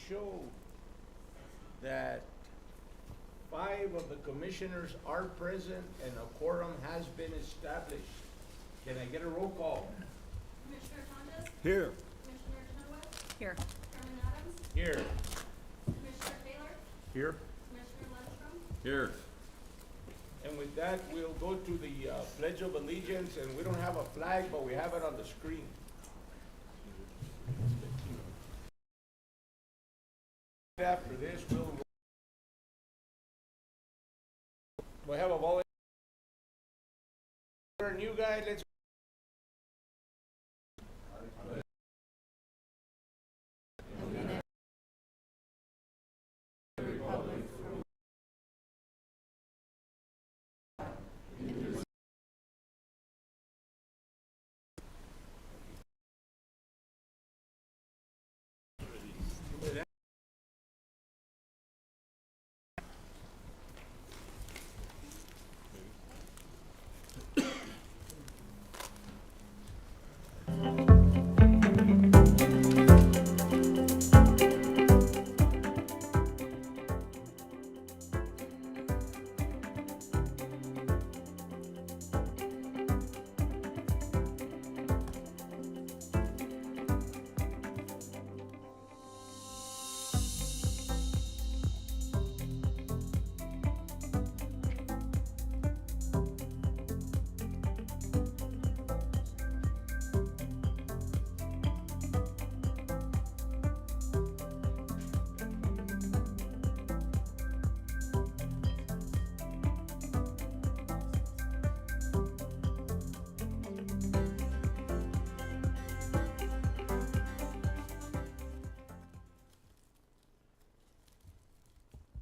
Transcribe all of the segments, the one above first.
show that 5 of the commissioners are present and a quorum has been established. Can I get a roll call? Commissioner Tondas? Here. Commissioner Chenoweth? Here. Chairman Adams? Here. Commissioner Taylor? Here. Commissioner Lundstrom? Here. And with that, we'll go to the Pledge of Allegiance, and we don't have a flag, but we have it on the screen. After this, we'll have a volunteer. New guy, let's.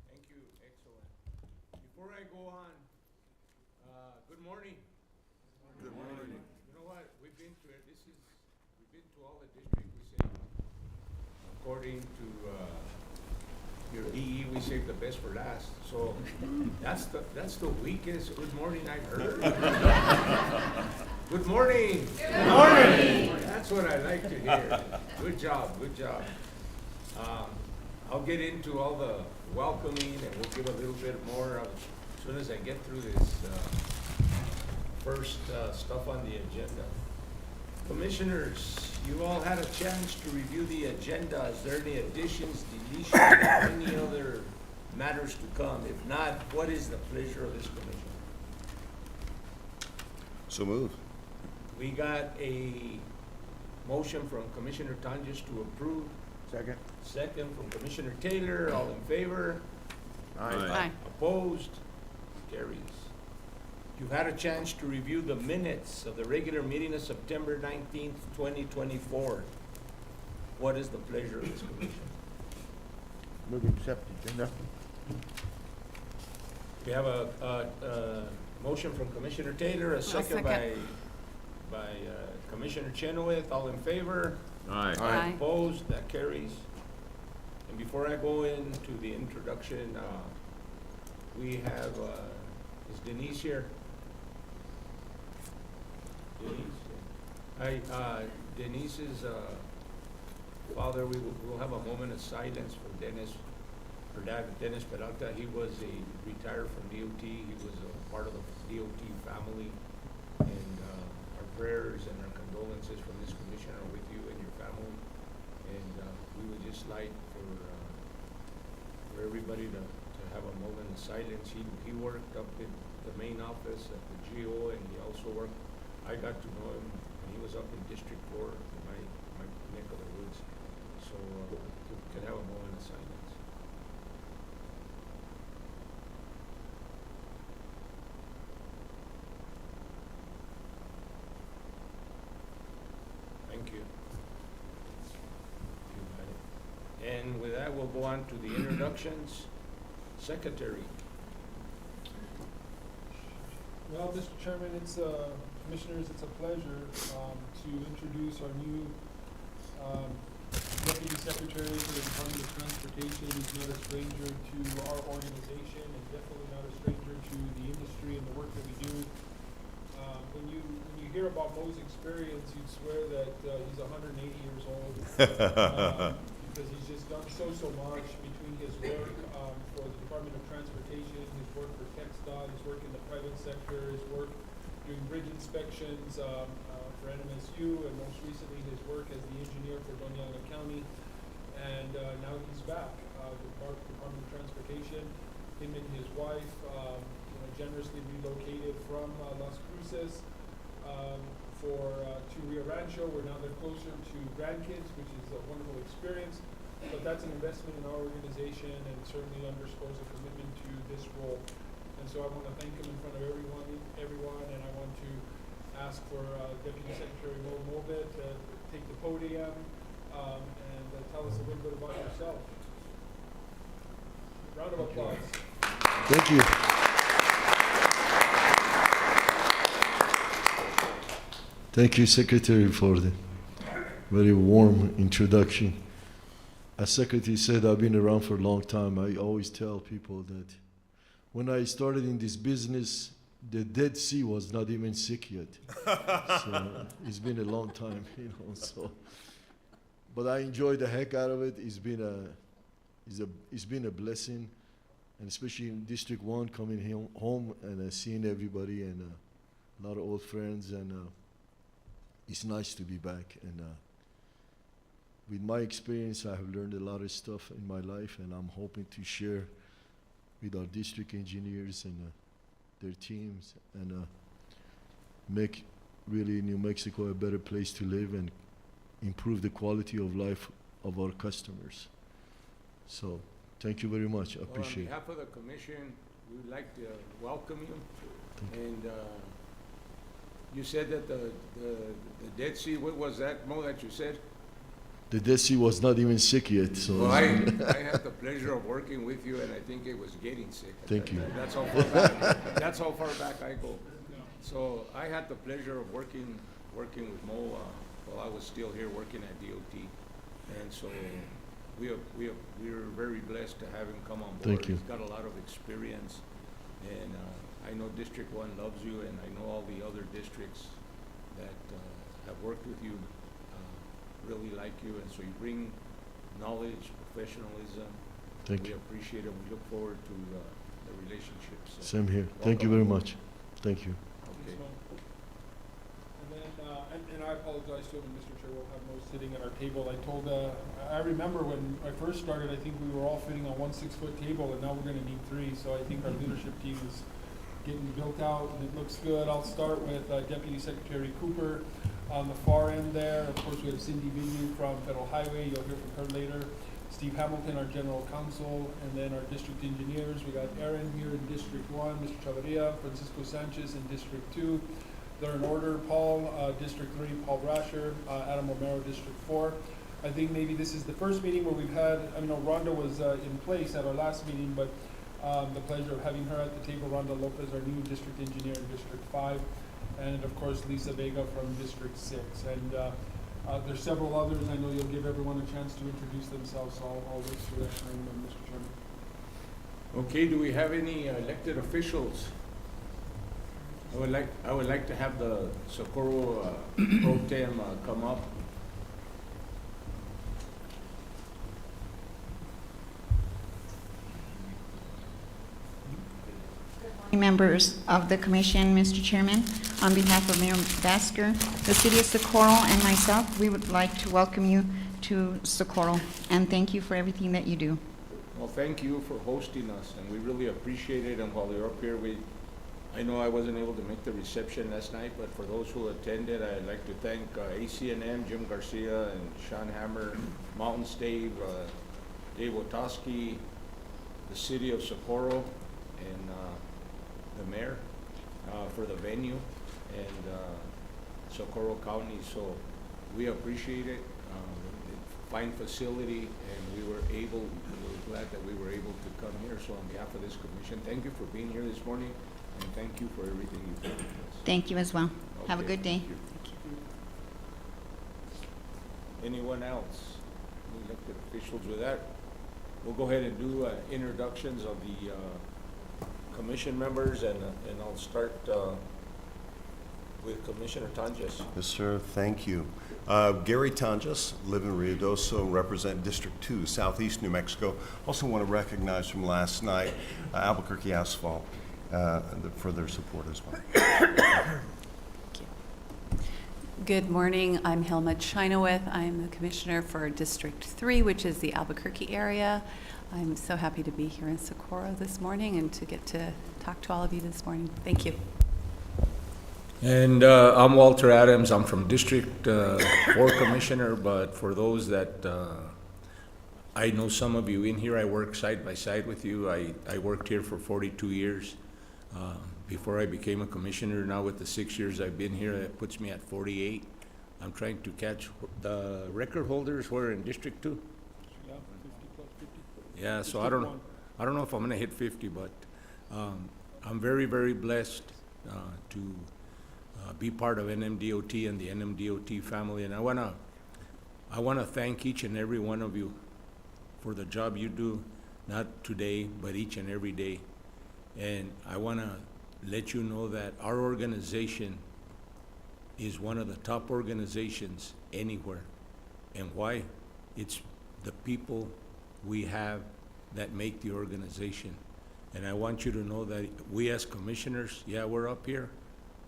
Thank you, excellent. Before I go on, good morning. Good morning. You know what, we've been to all the districts, we say, according to, your EE, we save the best for last, so that's the weakest good morning I've heard. Good morning. Good morning. That's what I like to hear. Good job, good job. I'll get into all the welcoming and we'll give a little bit more as soon as I get through this, first, stuff on the agenda. Commissioners, you all had a chance to review the agenda. Is there any additions, deletions, or any other matters to come? If not, what is the pleasure of this commission? So move. We got a motion from Commissioner Tonjes to approve. Second. Second from Commissioner Taylor. All in favor? Aye. Opposed? Carries. You've had a chance to review the minutes of the regular meeting of September 19th, 2024. What is the pleasure of this commission? Move to accept the agenda. We have a motion from Commissioner Taylor, a second second. by Commissioner Chenoweth. All in favor? Aye. Opposed? That carries. And before I go into the introduction, we have, is Denise here? Denise? Hi, Denise's father, we'll have a moment of silence for Dennis, for Dad, Dennis Peralta. He was retired from DOT. He was a part of the DOT family. And our prayers and our condolences from this commission are with you and your family. And we would just like for everybody to have a moment of silence. He worked up in the main office at the GO, and he also worked, I got to know him when he was up in District 4 in my neck of the woods. So we could have a moment of silence. Thank you. And with that, we'll go on to the introductions. Secretary. Well, Mr. Chairman, Commissioners, it's a pleasure to introduce our new Deputy Secretary for the Department of Transportation. He's not a stranger to our organization and definitely not a stranger to the industry and the work that we do. When you hear about Mo's experience, you'd swear that he's 180 years old. because he's just done so much between his work for the Department of Transportation, his work for TxDOT, his work in the private sector, his work doing bridge inspections for NMSU, and most recently his work as the engineer for Doña Ana County. And now he's back. The Department of Transportation, him and his wife, generously relocated from Las Cruces to Rio Rancho, where now they're closer to grandkids, which is a wonderful experience. But that's an investment in our organization and certainly underscores a commitment to this role. And so I want to thank him in front of everyone, and I want to ask for Deputy Secretary Mo Mobet to take the podium and tell us a little bit about yourself. Round of applause. Thank you. Thank you, Secretary, for the very warm introduction. As Secretary said, I've been around for a long time. I always tell people that when I started in this business, the Dead Sea was not even sick yet. So it's been a long time, so. But I enjoyed the heck out of it. It's been a blessing, and especially in District 1, coming home and seeing everybody and a lot of old friends, and it's nice to be back. And with my experience, I have learned a lot of stuff in my life, and I'm hoping to share with our district engineers and their teams, and make really New Mexico a better place to live and improve the quality of life of our customers. So, thank you very much. I appreciate it. On behalf of the commission, we would like to welcome you. Thank you. And you said that the Dead Sea, what was that, Mo, that you said? The Dead Sea was not even sick yet, so. Well, I had the pleasure of working with you, and I think it was getting sick. Thank you. That's how far back, that's how far back I go. So I had the pleasure of working with Mo while I was still here working at DOT. And so we are very blessed to have him come on board. Thank you. He's got a lot of experience, and I know District 1 loves you, and I know all the other districts that have worked with you really like you, and so you bring knowledge, professionalism. Thank We you. appreciate it. We look forward to the relationships. Same here. Thank you very much. Thank you. Okay. And then, and I apologize to him, Mr. Chair, we'll have Mo sitting at our table. I remember when I first started, I think we were all fitting on one 6-foot table, and now we're gonna need 3. So I think our leadership team is getting built out, and it looks good. I'll start with Deputy Secretary Cooper on the far end there. Of course, we have Cindy Vignew from Federal Highway. You'll hear from her later. Steve Hamilton, our General Counsel, and then our district engineers. We got Aaron here in District 1, Mr. Chavarria, Francisco Sanchez in District 2. They're in order: Paul, District 3, Paul Brasher, Adam Romero, District 4. I think maybe this is the first meeting where we've had, I know Rhonda was in place at our last meeting, but the pleasure of having her at the table. Rhonda Lopez, our new district engineer in District 5. And of course, Lisa Vega from District 6. And there's several others. I know you'll give everyone a chance to introduce themselves, so I'll wait for that time, Mr. Chairman. Okay, do we have any elected officials? I would like to have the Socorro Pro Tem come up. Members of the commission, Mr. Chairman, on behalf of Mayor Basker, the city of Socorro, and myself, we would like to welcome you to Socorro and thank you for everything that you do. Well, thank you for hosting us, and we really appreciate it. And while you're up here, I know I wasn't able to make the reception last night, but for those who attended, I'd like to thank ACNM, Jim Garcia and Sean Hammer, Mountain Stave, Dave Wotowski, the city of Socorro, and the mayor for the venue, and Socorro County. So we appreciate it. Fine facility, and we're glad that we were able to come here. So on behalf of this commission, thank you for being here this morning, and thank you for everything you've done with us. Thank you as well. Have a Okay, good day. thank you. Anyone else? Any elected officials? With that, we'll go ahead and do introductions of the commission members, and I'll start with Commissioner Tonjes. Yes, sir. Thank you. Gary Tonjes, live in Ruidoso, and represent District 2, Southeast New Mexico. Also want to recognize from last night Albuquerque Asphalt for their support as well. Good morning. I'm Helmut Scheinoweth. I'm the Commissioner for District 3, which is the Albuquerque area. I'm so happy to be here in Socorro this morning and to get to talk to all of you this morning. Thank you. And I'm Walter Adams. I'm from District 4 Commissioner, but for those that, I know some of you in here, I work side by side with you. I worked here for 42 years before I became a commissioner. Now with the 6 years I've been here, that puts me at 48. I'm trying to catch the record holders. We're in District 2. Yeah, 50 plus 50. Yeah, so I don't know if I'm gonna hit 50, but I'm very, very blessed to be part of NMDOT and the NMDOT family, and I wanna thank each and every one of you for the job you do, not today, but each and every day. And I wanna let you know that our organization is one of the top organizations anywhere. And why? It's the people we have that make the organization. And I want you to know that we as commissioners, yeah, we're up here,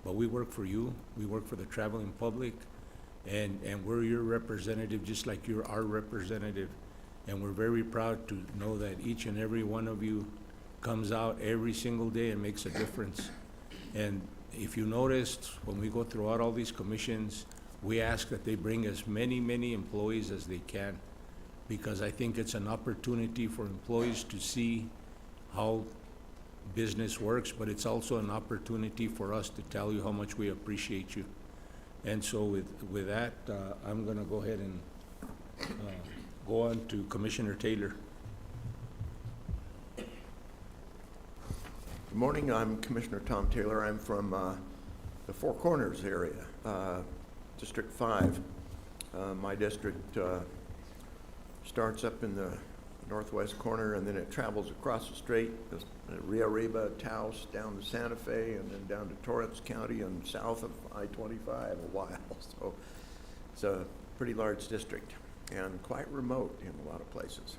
but we work for you. We work for the traveling public, and we're your representative just like you're our representative. And we're very proud to know that each and every one of you comes out every single day and makes a difference. And if you noticed, when we go throughout all these commissions, we ask that they bring as many, many employees as they can, because I think it's an opportunity for employees to see how business works, but it's also an opportunity for us to tell you how much we appreciate you. And so with that, I'm gonna go ahead and go on to Commissioner Taylor. Good morning, I'm Commissioner Tom Taylor. I'm from the Four Corners area, District 5. My district starts up in the northwest corner, and then it travels across the strait, Rio Arriba, Taos, down to Santa Fe, and then down to Torrance County and south of I-25 a while. So it's a pretty large district and quite remote in a lot of places.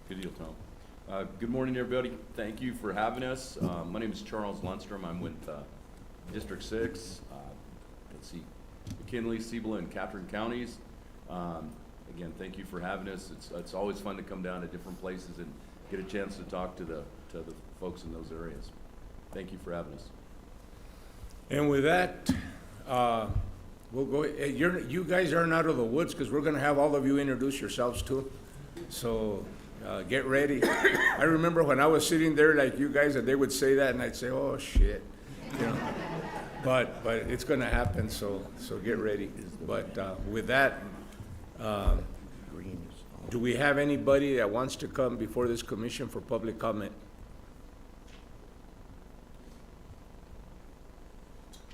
Good deal, Tom. Good morning, everybody. Thank you for having us. My name is Charles Lundstrom. I'm with District 6. Let's see, McKinley, Cibola, and Catherine counties. Again, thank you for having us. It's always fun to come down to different places and get a chance to talk to the folks in those areas. Thank you for having us. And with that, we'll go. You guys aren't out of the woods, because we're going to have all of you introduce yourselves too. So get ready. I remember when I was sitting there like you guys, and they would say that, and I'd say, "Oh shit," you know. But it's going to happen. So get ready. But with that. Do we have anybody that wants to come before this commission for public comment?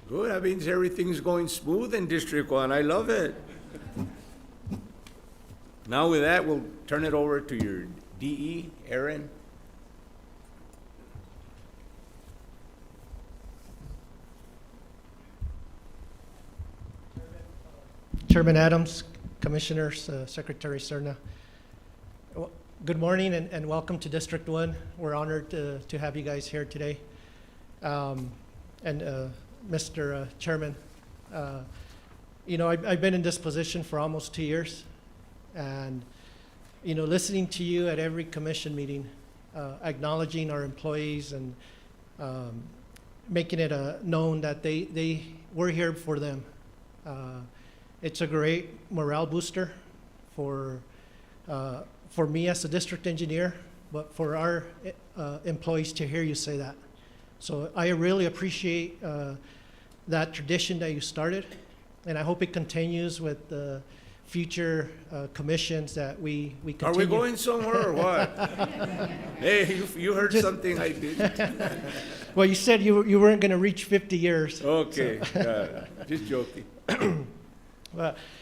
Good, that means everything's going smooth in District 1. I love it. Now with that, we'll turn it over to your DE, Aaron. Chairman Adams, Commissioners, Secretary Serna. Well, good morning and welcome to District 1. We're honored to have you guys here today. Mr. Chairman, you know, I've been in this position for almost 2 years, and, you know, listening to you at every commission meeting, acknowledging our employees and making it known that we're here for them. It's a great morale booster for me as a district engineer, but for our employees to hear you say that. So I really appreciate that tradition that you started, and I hope it continues with the future commissions that we continue. Are we going somewhere or what? Hey, you heard something I did. Well, you said you weren't going to reach 50 years. Okay, just joking.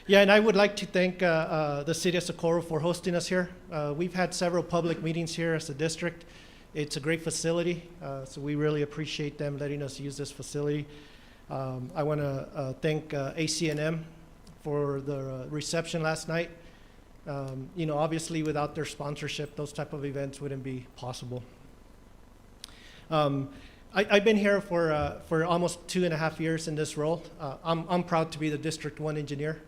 Yeah, and I would like to thank the City of Socorro for hosting us here. We've had several public meetings here as a district. It's a great facility, so we really appreciate them letting us use this facility. I want to thank ACNM for the reception last night. You know, obviously without their sponsorship, those type of events wouldn't be possible. I've been here for almost 2.5 years in this role. I'm proud to be the District 1 engineer.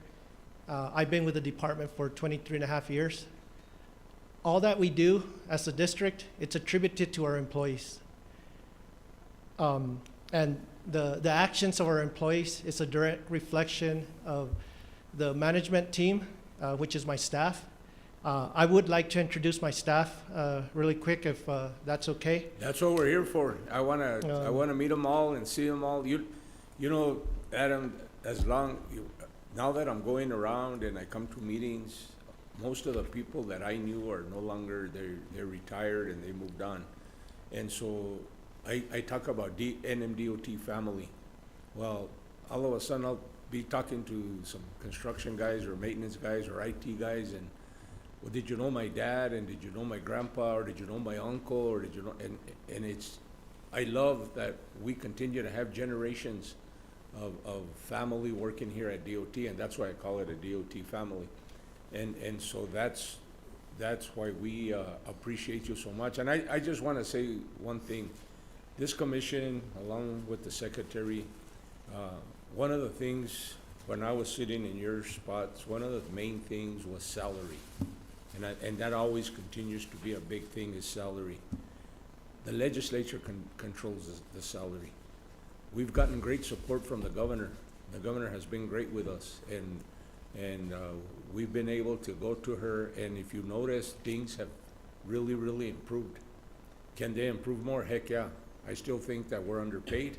I've been with the department for 23.5 years. All that we do as a district, it's attributed to our employees. And the actions of our employees is a direct reflection of the management team, which is my staff. I would like to introduce my staff really quick, if that's okay. That's what we're here for. I wanna meet them all and see them all. You know, Adam, now that I'm going around and I come to meetings, most of the people that I knew are no longer, they're retired and they moved on. And so I talk about NMDOT family. Well, all of a sudden I'll be talking to some construction guys or maintenance guys or IT guys, and, well, did you know my dad, and did you know my grandpa, or did you know my uncle, or did you know, and it's, I love that we continue to have generations of family working here at DOT, and that's why I call it a DOT family. And so that's why we appreciate you so much. And I just want to say one thing. This commission, along with the secretary, one of the things, when I was sitting in your spots, one of the main things was salary. And that always continues to be a big thing, is salary. The legislature controls the salary. We've gotten great support from the governor. The governor has been great with us, and we've been able to go to her, and if you notice, things have really, really improved. Can they improve more? Heck yeah. I still think that we're underpaid,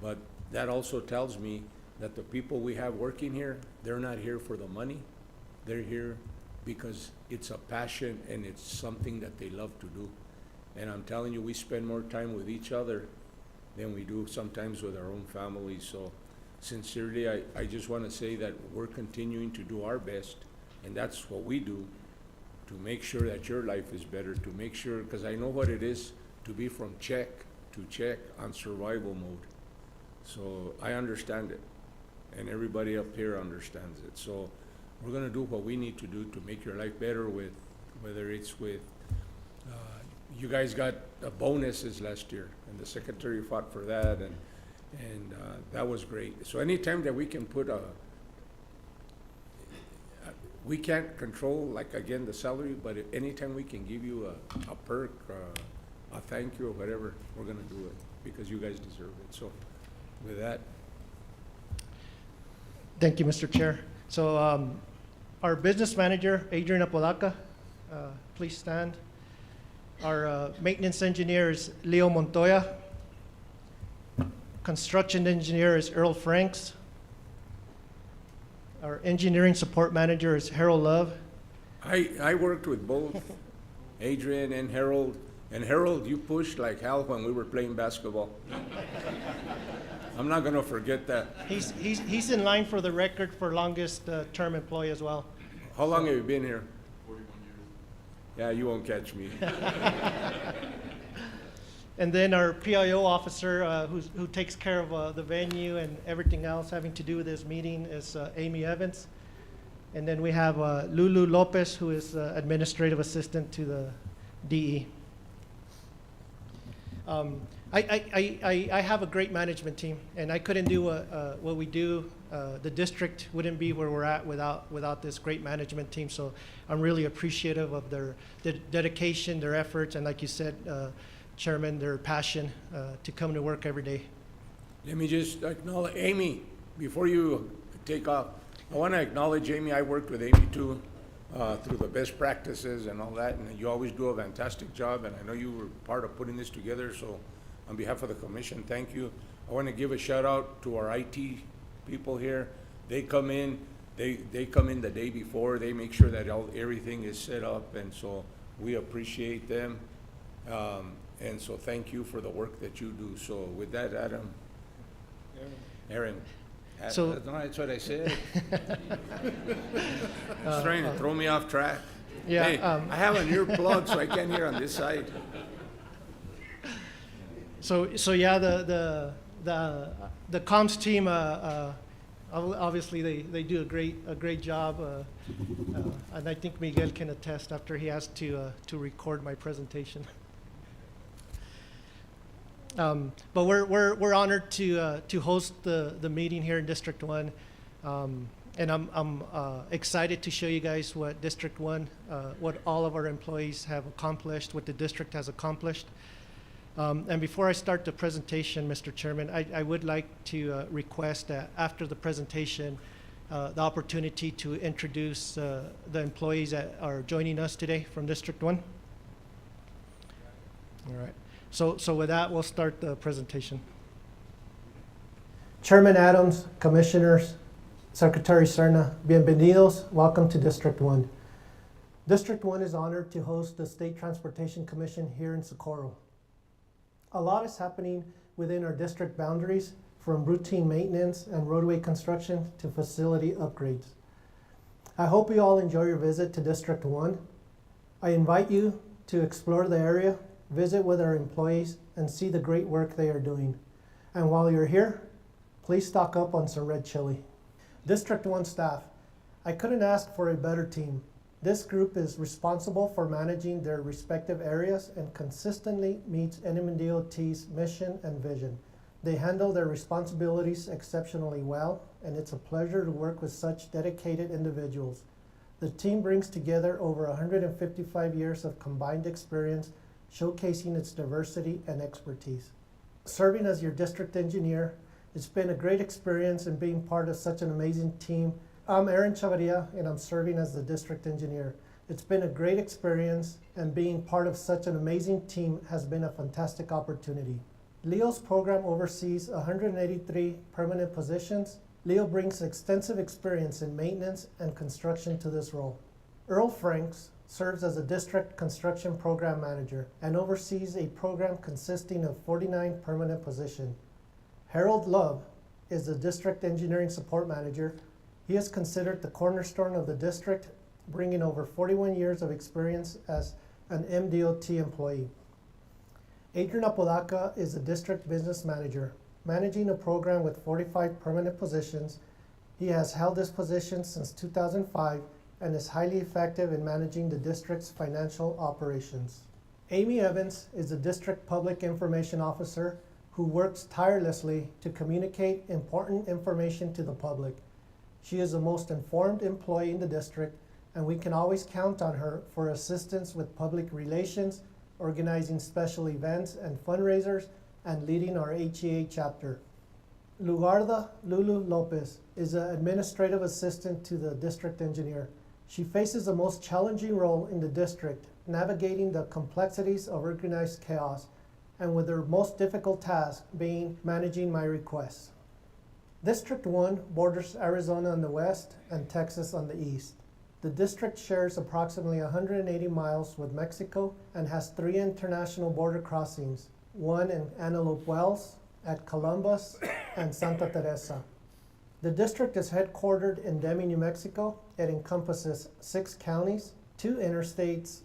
but that also tells me that the people we have working here, they're not here for the money. They're here because it's a passion and it's something that they love to do. And I'm telling you, we spend more time with each other than we do sometimes with our own families. So sincerely, I just want to say that we're continuing to do our best, and that's what we do, to make sure that your life is better, to make sure, because I know what it is to be from check to check on survival mode. So I understand it, and everybody up here understands it. So we're gonna do what we need to do to make your life better, with, whether it's with, you guys got bonuses last year, and the secretary fought for that, and that was great. So anytime that we can put we can't control, like, again, the salary, but anytime we can give you a perk, a thank you or whatever, we're gonna do it, because you guys deserve it. So with that. Thank you, Mr. Chair. So our business manager, Adrian Apodaca, please stand. Our maintenance engineer is Leo Montoya. Construction engineer is Earl Franks. Our engineering support manager is Harold Love. I worked with both Adrian and Harold. And Harold, you pushed like hell when we were playing basketball. I'm not gonna forget that. He's in line for the record for longest term employee as well. How long have you been here? 41 years. Yeah, you won't catch me. And then our PIO officer, who takes care of the venue and everything else having to do with this meeting, is Amy Evans. And then we have Lulu Lopez, who is administrative assistant to the DE. I have a great management team, and I couldn't do what we do. The district wouldn't be where we're at without this great management team. So I'm really appreciative of their dedication, their efforts, and like you said, Chairman, their passion to come to work every day. Let me just acknowledge Amy before you take off. I want to acknowledge Amy. I worked with Amy too through the best practices and all that, and you always do a fantastic job, and I know you were part of putting this together, so on behalf of the commission, thank you. I want to give a shout out to our IT people here. They come in, they come in the day before, they make sure that everything is set up, and so we appreciate them. And so thank you for the work that you do. So with that, Adam, Aaron. So- No, that's what I said. He's trying to throw me off track. Yeah, Hey, I have an ear plug, so I can't hear on this side. So yeah, the the comms team, obviously they do a great job, and I think Miguel can attest after he has to record my presentation. But we're honored to host the meeting here in District 1, and I'm excited to show you guys what District 1, what all of our employees have accomplished, what the district has accomplished. And before I start the presentation, Mr. Chairman, I would like to request that after the presentation, the opportunity to introduce the employees that are joining us today from District 1. All right. So with that, we'll start the presentation. Chairman Adams, Commissioners, Secretary Serna, bienvenidos. Welcome to District 1. District 1 is honored to host the State Transportation Commission here in Socorro. A lot is happening within our district boundaries, from routine maintenance and roadway construction to facility upgrades. I hope you all enjoy your visit to District 1. I invite you to explore the area, visit with our employees, and see the great work they are doing. And while you're here, please stock up on some red chili. District 1 staff, I couldn't ask for a better team. This group is responsible for managing their respective areas and consistently meets NMDOT's mission and vision. They handle their responsibilities exceptionally well, and it's a pleasure to work with such dedicated individuals. The team brings together over 155 years of combined experience, showcasing its diversity and expertise. Serving as your district engineer, it's been a great experience in being part of such an amazing team. I'm Aaron Chavarria, and I'm serving as the district engineer. It's been a great experience, and being part of such an amazing team has been a fantastic opportunity. Leo's program oversees 183 permanent positions. Leo brings extensive experience in maintenance and construction to this role. Earl Franks serves as a district construction program manager and oversees a program consisting of 49 permanent positions. Harold Love is the district engineering support manager. He is considered the cornerstone of the district, bringing over 41 years of experience as an MDOT employee. Adrian Apodaca is the district business manager, managing a program with 45 permanent positions. He has held this position since 2005 and is highly effective in managing the district's financial operations. Amy Evans is the district public information officer who works tirelessly to communicate important information to the public. She is the most informed employee in the district, and we can always count on her for assistance with public relations, organizing special events and fundraisers, and leading our HEA chapter. Lugarda Lulu Lopez is an administrative assistant to the district engineer. She faces the most challenging role in the district, navigating the complexities of organized chaos, and with her most difficult task being managing my requests. District 1 borders Arizona on the west and Texas on the east. The district shares approximately 180 miles with Mexico and has 3 international border crossings, one in Antelope Wells, at Columbus, and Santa Teresa. The district is headquartered in Demi, New Mexico. It encompasses 6 counties, 2 interstates,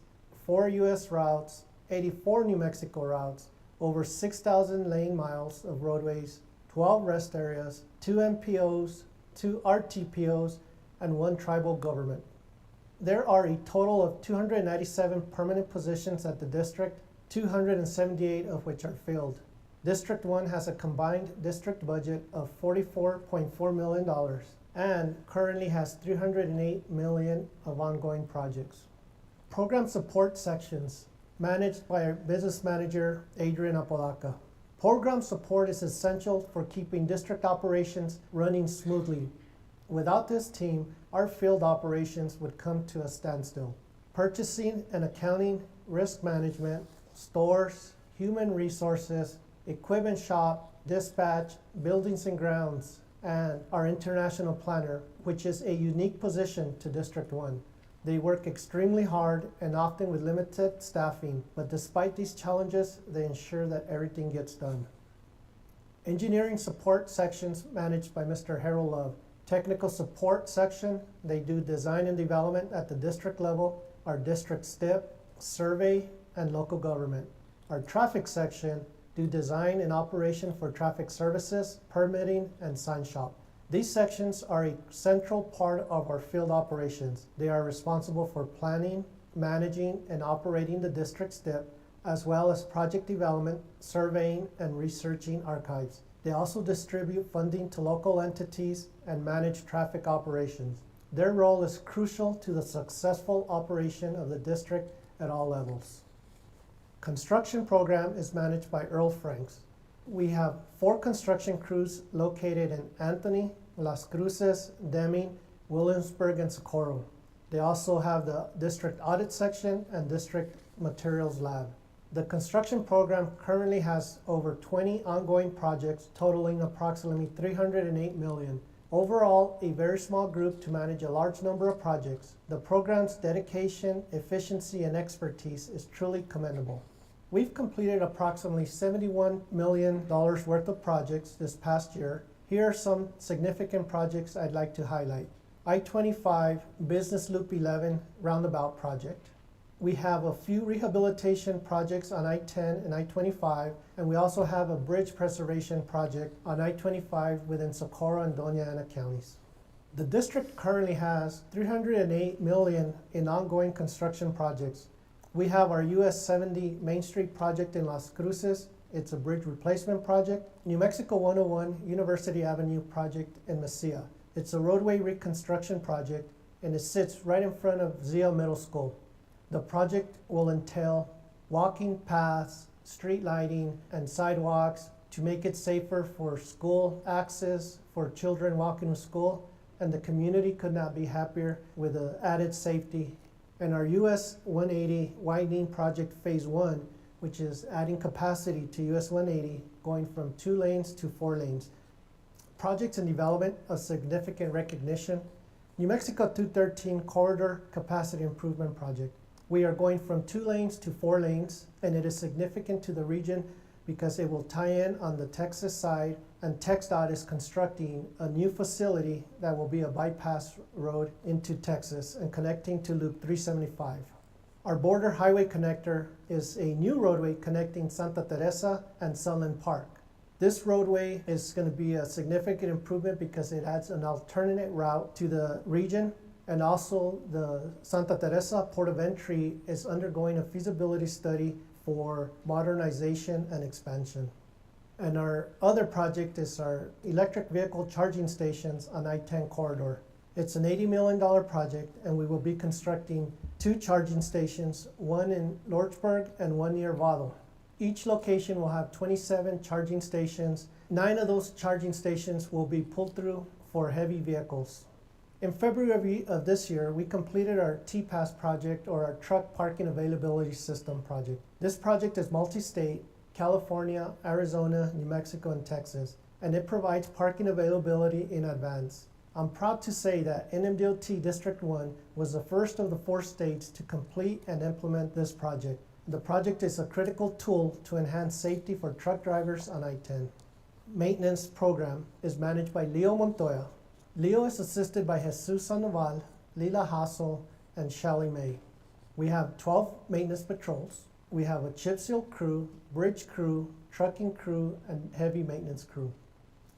4 U.S. routes, 84 New Mexico routes, over 6,000 lane miles of roadways, 12 rest areas, 2 MPOs, 2 RTPOs, and 1 tribal government. There are a total of 297 permanent positions at the district, 278 of which are filled. District 1 has a combined district budget of $44.4 million and currently has $308 million of ongoing projects. Program support sections managed by our business manager, Adrian Apodaca. Program support is essential for keeping district operations running smoothly. Without this team, our field operations would come to a standstill. Purchasing and accounting, risk management, stores, human resources, equipment shop, dispatch, buildings and grounds, and our international planner, which is a unique position to District 1. They work extremely hard and often with limited staffing, but despite these challenges, they ensure that everything gets done. Engineering support sections managed by Mr. Harold Love. Technical support section, they do design and development at the district level, our district STIP, survey, and local government. Our traffic section do design and operation for traffic services, permitting, and sign shop. These sections are a central part of our field operations. They are responsible for planning, managing, and operating the district STIP, as well as project development, surveying, and researching archives. They also distribute funding to local entities and manage traffic operations. Their role is crucial to the successful operation of the district at all levels. Construction program is managed by Earl Franks. We have 4 construction crews located in Anthony, Las Cruces, Deming, Williamsburg, and Socorro. They also have the district audit section and district materials lab. The construction program currently has over 20 ongoing projects totaling approximately $308 million. Overall, a very small group to manage a large number of projects. The program's dedication, efficiency, and expertise is truly commendable. We've completed approximately $71 million worth of projects this past year. Here are some significant projects I'd like to highlight. I-25 Business Loop 11 Roundabout Project. We have a few rehabilitation projects on I-10 and I-25, and we also have a bridge preservation project on I-25 within Socorro and Doña Ana counties. The district currently has $308 million in ongoing construction projects. We have our US 70 Main Street project in Las Cruces. It's a bridge replacement project. New Mexico 101 University Avenue project in Mesilla. It's a roadway reconstruction project, and it sits right in front of Zia Middle School. The project will entail walking paths, street lighting, and sidewalks to make it safer for school access for children walking to school, and the community could not be happier with the added safety. And our US 180 widening project phase 1, which is adding capacity to US 180, going from 2 lanes to 4 lanes. Projects in development of significant recognition. New Mexico 213 Corridor Capacity Improvement Project. We are going from 2 lanes to 4 lanes, and it is significant to the region because it will tie in on the Texas side, and TxDOT is constructing a new facility that will be a bypass road into Texas and connecting to Loop 375. Our border highway connector is a new roadway connecting Santa Teresa and Sunland Park. This roadway is going to be a significant improvement because it adds an alternate route to the region, and also the Santa Teresa Port of Entry is undergoing a feasibility study for modernization and expansion. And our other project is our electric vehicle charging stations on I-10 corridor. It's an $80 million project, and we will be constructing 2 charging stations, one in Lordsburg and one near Vado. Each location will have 27 charging stations. 9 of those charging stations will be pulled through for heavy vehicles. In February of this year, we completed our TPAS project, or our Truck Parking Availability System project. This project is multi-state, California, Arizona, New Mexico, and Texas, and it provides parking availability in advance. I'm proud to say that NMDOT District 1 was the first of the 4 states to complete and implement this project. The project is a critical tool to enhance safety for truck drivers on I-10. Maintenance program is managed by Leo Montoya. Leo is assisted by Jesus Sandoval, Lila Hassel, and Shelly May. We have 12 maintenance patrols. We have a chip seal crew, bridge crew, trucking crew, and heavy maintenance crew.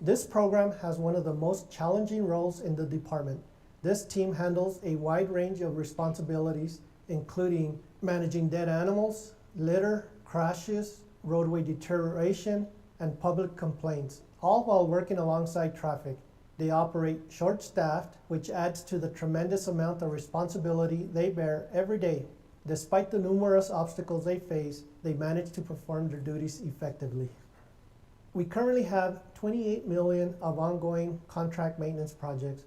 This program has one of the most challenging roles in the department. This team handles a wide range of responsibilities, including managing dead animals, litter, crashes, roadway deterioration, and public complaints, all while working alongside traffic. They operate short-staffed, which adds to the tremendous amount of responsibility they bear every day. Despite the numerous obstacles they face, they manage to perform their duties effectively. We currently have $28 million of ongoing contract maintenance projects.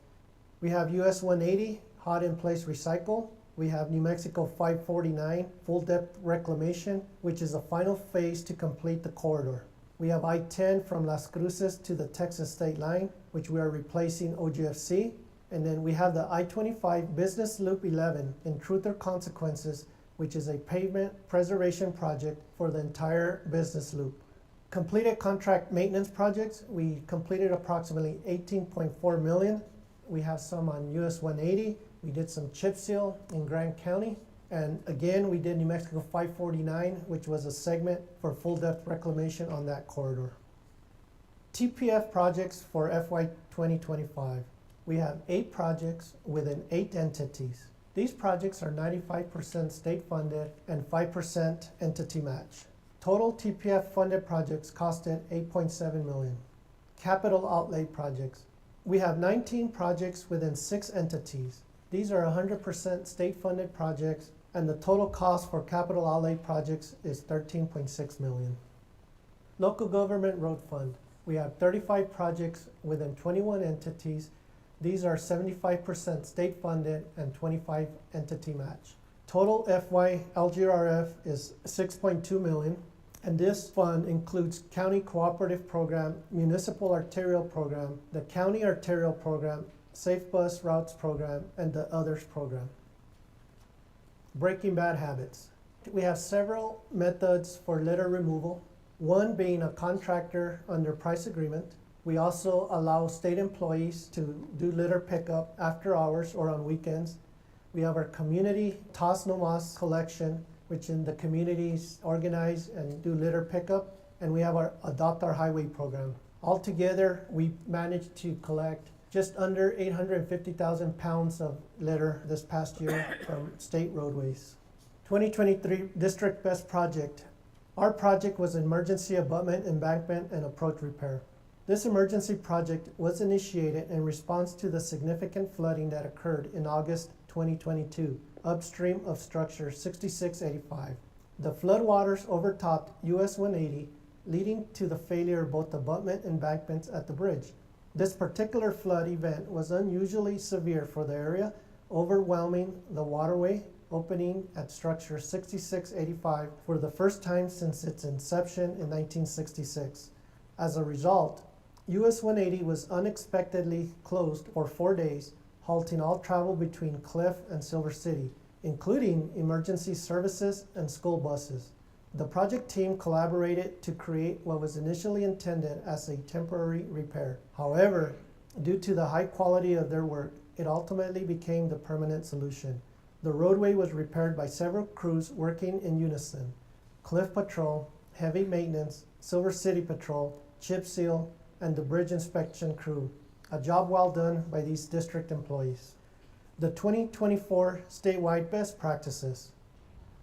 We have US 180, hot in place recycle. We have New Mexico 549, full depth reclamation, which is the final phase to complete the corridor. We have I-10 from Las Cruces to the Texas state line, which we are replacing OGFC. And then we have the I-25 Business Loop 11 in Truth or Consequences, which is a pavement preservation project for the entire business loop. Completed contract maintenance projects, we completed approximately $18.4 million. We have some on US 180. We did some chip seal in Grant County. And again, we did New Mexico 549, which was a segment for full depth reclamation on that corridor. TPF projects for FY 2025. We have 8 projects within 8 entities. These projects are 95% state funded and 5% entity match. Total TPF funded projects costed $8.7 million. Capital outlay projects. We have 19 projects within 6 entities. These are 100% state funded projects, and the total cost for capital outlay projects is $13.6 million. Local government road fund. We have 35 projects within 21 entities. These are 75% state funded and 25 entity match. Total FY LGRF is $6.2 million, and this fund includes County Cooperative Program, Municipal Arterial Program, the County Arterial Program, Safe Bus Routes Program, and the Others Program. Breaking bad habits. We have several methods for litter removal, one being a contractor under price agreement. We also allow state employees to do litter pickup after hours or on weekends. We have our community Toss No Mas collection, which in the communities organize and do litter pickup, and we have our Adopt Our Highway program. Altogether, we managed to collect just under 850,000 pounds of litter this past year from state roadways. 2023 District Best Project. Our project was emergency abutment, embankment, and approach repair. This emergency project was initiated in response to the significant flooding that occurred in August 2022, upstream of structure 6685. The floodwaters overtopped US 180, leading to the failure of both abutment and embankments at the bridge. This particular flood event was unusually severe for the area, overwhelming the waterway, opening at structure 6685 for the first time since its inception in 1966. As a result, US 180 was unexpectedly closed for 4 days, halting all travel between Cliff and Silver City, including emergency services and school buses. The project team collaborated to create what was initially intended as a temporary repair. However, due to the high quality of their work, it ultimately became the permanent solution. The roadway was repaired by several crews working in unison: Cliff Patrol, Heavy Maintenance, Silver City Patrol, Chip Seal, and the bridge inspection crew. A job well done by these district employees. The 2024 statewide best practices.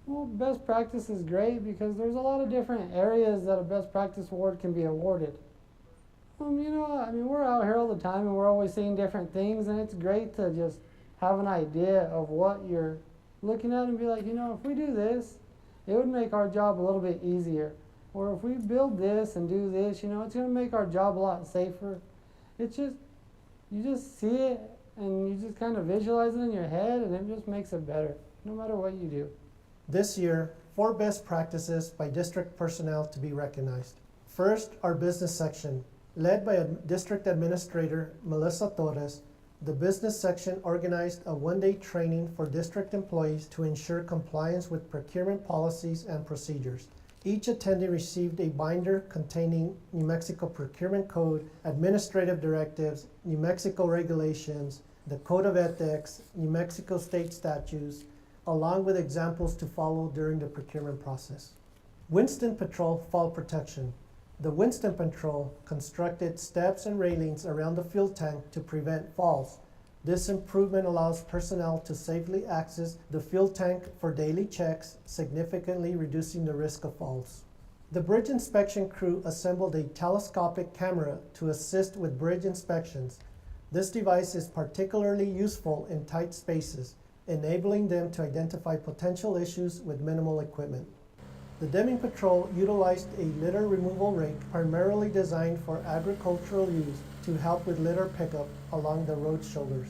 Well, best practice is great because there's a lot of different areas that a best practice award can be awarded. We're out here all the time and we're always seeing different things, and it's great to just have an idea of what you're looking at and be like, if we do this, it would make our job a little bit easier. Or if we build this and do this, it's going to make our job a lot safer. It's just, you just see it and you just kind of visualize it in your head, and it just makes it better, no matter what you do. This year, 4 best practices by district personnel to be recognized. First, our business section. Led by District Administrator Melissa Torres, the business section organized a 1-day training for district employees to ensure compliance with procurement policies and procedures. Each attendee received a binder containing New Mexico Procurement Code, administrative directives, New Mexico regulations, the Code of Ethics, New Mexico state statutes, along with examples to follow during the procurement process. Winston Patrol Fall Protection. The Winston Patrol constructed steps and railings around the fuel tank to prevent falls. This improvement allows personnel to safely access the fuel tank for daily checks, significantly reducing the risk of falls. The bridge inspection crew assembled a telescopic camera to assist with bridge inspections. This device is particularly useful in tight spaces, enabling them to identify potential issues with minimal equipment. The Deming Patrol utilized a litter removal rake primarily designed for agricultural use to help with litter pickup along the road shoulders.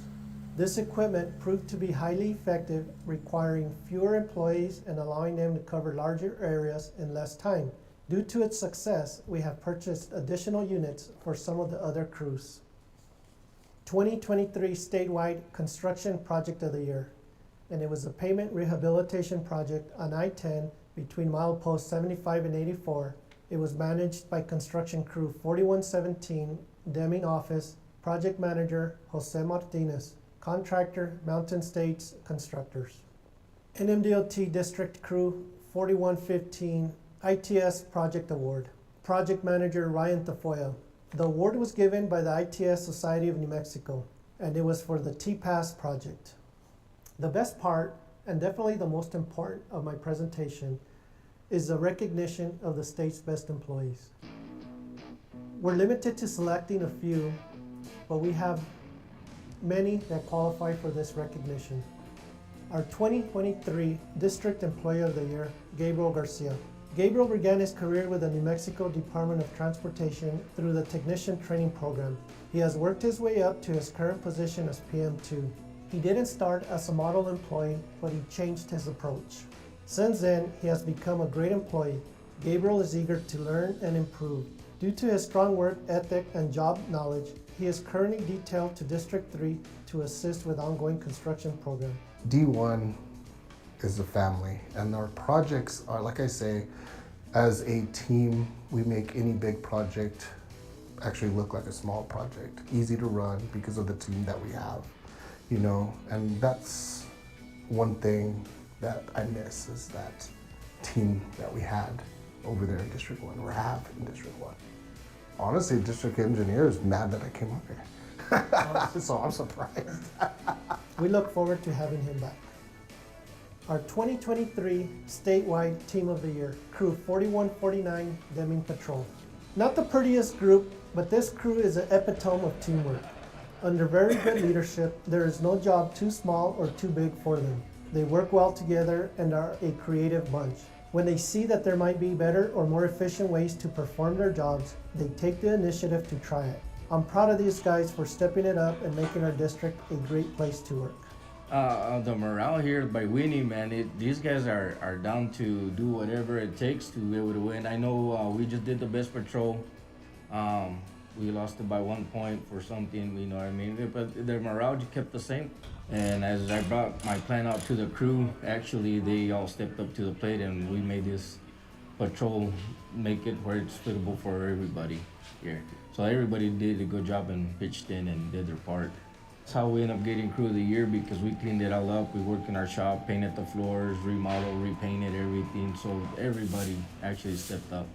This equipment proved to be highly effective, requiring fewer employees and allowing them to cover larger areas in less time. Due to its success, we have purchased additional units for some of the other crews. 2023 statewide construction project of the year, and it was a pavement rehabilitation project on I-10 between mileposts 75 and 84. It was managed by construction crew 4117, Deming Office, project manager Jose Martinez, contractor Mountain States Constructors. NMDOT District Crew 4115 ITS Project Award. Project Manager Ryan Tafoya. The award was given by the ITS Society of New Mexico, and it was for the T-Pass project. The best part, and definitely the most important of my presentation, is the recognition of the state's best employees. We're limited to selecting a few, but we have many that qualify for this recognition. Our 2023 District Employee of the Year, Gabriel Garcia. Gabriel began his career with the New Mexico Department of Transportation through the Technician Training Program. He has worked his way up to his current position as PM2. He didn't start as a model employee, but he changed his approach. Since then, he has become a great employee. Gabriel is eager to learn and improve. Due to his strong work ethic and job knowledge, he is currently detailed to District 3 to assist with ongoing construction program. D1 is a family, and our projects are, like I say, as a team, we make any big project actually look like a small project. Easy to run because of the team that we have, you know, and that's one thing that I miss is that team that we had over there in District 1, or have in District 1. Honestly, District Engineer is mad that I came up here. So I'm surprised. We look forward to having him back. Our 2023 statewide Team of the Year, Crew 4149 Deming Patrol. Not the prettiest group, but this crew is an epitome of teamwork. Under very good leadership, there is no job too small or too big for them. They work well together and are a creative bunch. When they see that there might be better or more efficient ways to perform their jobs, they take the initiative to try it. I'm proud of these guys for stepping it up and making our district a great place to work. The morale here by winning, man, these guys are down to do whatever it takes to be able to win. I know we just did the best patrol. We lost it by 1 point for something, you know what I mean? But the morale just kept the same. And as I brought my plan out to the crew, actually they all stepped up to the plate and we made this patrol make it where it's suitable for everybody here. So everybody did a good job and pitched in and did their part. That's how we end up getting Crew of the Year, because we cleaned it all up. We worked in our shop, painted the floors, remodeled, repainted everything. So everybody actually stepped up.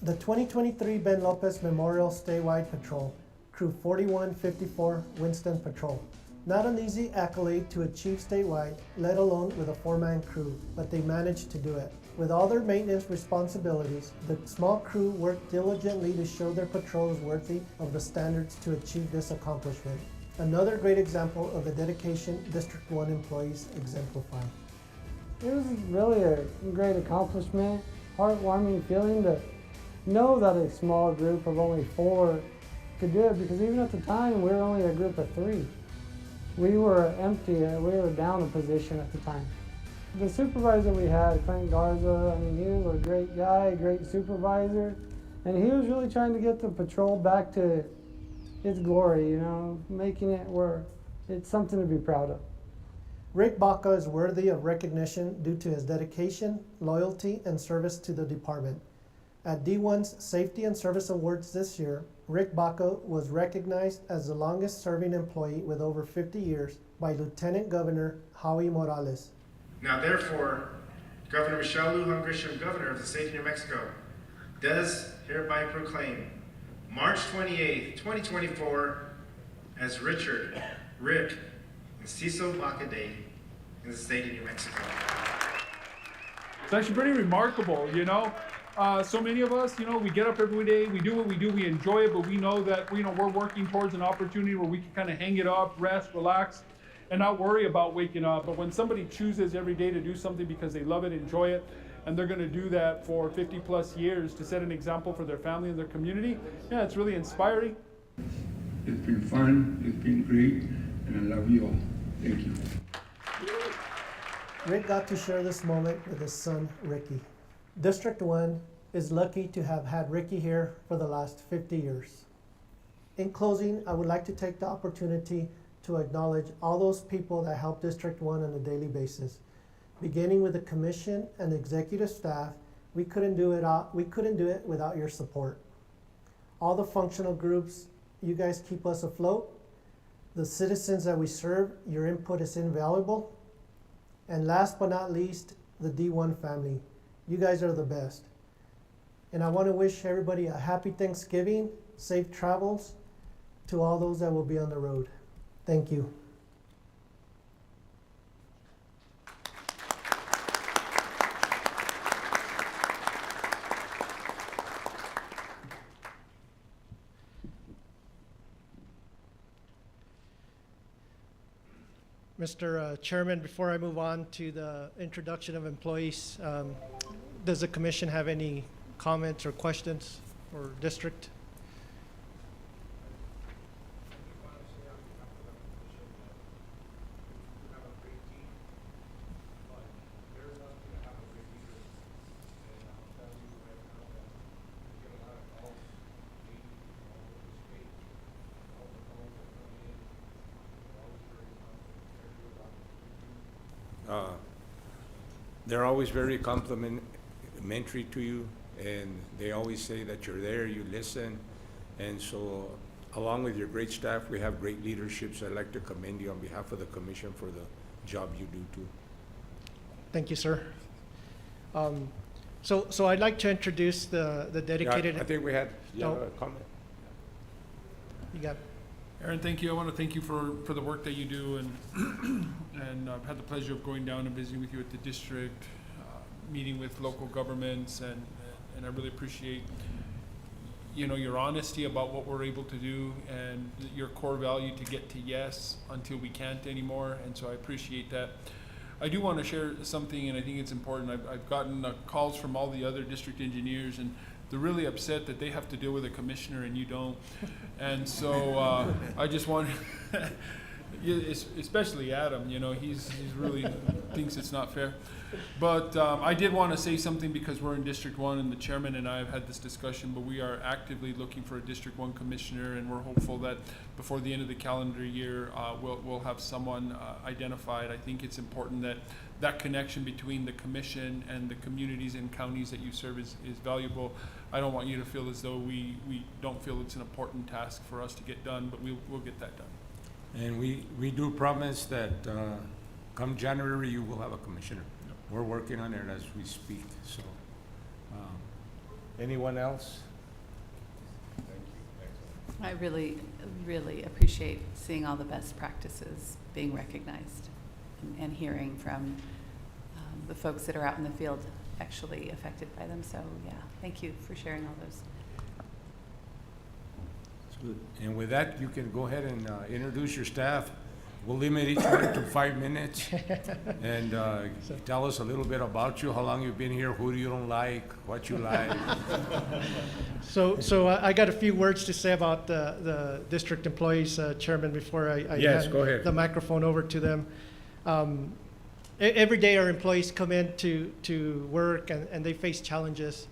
The 2023 Ben Lopez Memorial Statewide Patrol, Crew 4154 Winston Patrol. Not an easy accolade to achieve statewide, let alone with a 4-man crew, but they managed to do it. With all their maintenance responsibilities, the small crew worked diligently to show their patrols worthy of the standards to achieve this accomplishment. Another great example of the dedication District 1 employees exemplify. It was really a great accomplishment, heartwarming feeling to know that a small group of only 4 could do it, because even at the time we were only a group of 3. We were empty, we were down a position at the time. The supervisor we had, Clint Garza, I mean, he was a great guy, great supervisor, and he was really trying to get the patrol back to its glory, you know, making it where it's something to be proud of. Rick Baca is worthy of recognition due to his dedication, loyalty, and service to the department. At D1's Safety and Service Awards this year, Rick Baca was recognized as the longest serving employee with over 50 years by Lieutenant Governor Howie Morales. Now therefore, Governor Michelle Lujan Grisham, Governor of the State of New Mexico, does hereby proclaim March 28, 2024 as Richard, Rick, and Cecil Baca Day in the State of New Mexico. It's actually pretty remarkable, you know? So many of us, you know, we get up every day, we do what we do, we enjoy it, but we know that, you know, we're working towards an opportunity where we can kind of hang it up, rest, relax, and not worry about waking up. But when somebody chooses every day to do something because they love it, enjoy it, and they're going to do that for 50 plus years to set an example for their family and their community, yeah, it's really inspiring. It's been fun, it's been great, and I love you all. Thank you. Rick got to share this moment with his son, Ricky. District 1 is lucky to have had Ricky here for the last 50 years. In closing, I would like to take the opportunity to acknowledge all those people that help District 1 on a daily basis. Beginning with the commission and the executive staff, we couldn't do it without your support. All the functional groups, you guys keep us afloat. The citizens that we serve, your input is invaluable. And last but not least, the D1 family. You guys are the best. And I want to wish everybody a happy Thanksgiving, safe travels to all those that will be on the road. Thank you. Mr. Chairman, before I move on to the introduction of employees, does the commission have any comments or questions for district? They're always very complimentary to you, and they always say that you're there, you listen. And so, along with your great staff, we have great leadership, so I'd like to commend you on behalf of the commission for the job you do too. Thank you, sir. So I'd like to introduce the dedicated. I think we had Oh. a comment. You got. Aaron, thank you. I want to thank you for the work that you do, and I've had the pleasure of going down and visiting with you at the district, meeting with local governments, and I really appreciate, you know, your honesty about what we're able to do and your core value to get to yes until we can't anymore, and so I appreciate that. I do want to share something, and I think it's important. I've gotten calls from all the other district engineers, and they're really upset that they have to deal with a commissioner and you don't. And so I just want, especially Adam, you know, he's really thinks it's not fair. But I did want to say something because we're in District 1 and the chairman and I have had this discussion, but we are actively looking for a District 1 commissioner, and we're hopeful that before the end of the calendar year, we'll have someone identified. I think it's important that that connection between the commission and the communities and counties that you serve is valuable. I don't want you to feel as though we don't feel it's an important task for us to get done, but we'll get that done. And we do promise that come January, you will have a commissioner. We're working on it as we speak, so. Anyone else? I really, really appreciate seeing all the best practices being recognized and hearing from the folks that are out in the field actually affected by them. So yeah, thank you for sharing all those. And with that, you can go ahead and introduce your staff. We'll limit each one to 5 minutes. And tell us a little bit about you, how long you've been here, who you don't like, what you like. So I got a few words to say about the district employees, Chairman, before I Yes, hand go ahead. the microphone over to them. Every day our employees come in to work and they face challenges,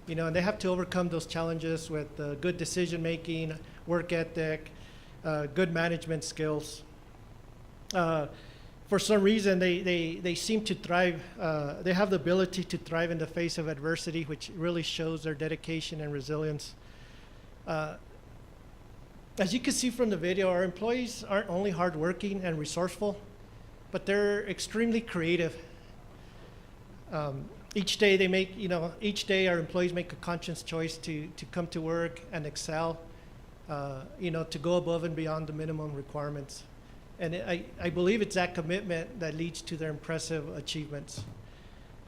you know, and they have to overcome those challenges with good decision-making, work ethic, good management skills. For some reason, they seem to thrive. They have the ability to thrive in the face of adversity, which really shows their dedication and resilience. As you can see from the video, our employees aren't only hardworking and resourceful, but they're extremely creative. Each day they make, you know, each day our employees make a conscious choice to come to work and excel, you know, to go above and beyond the minimum requirements. And I believe it's that commitment that leads to their impressive achievements.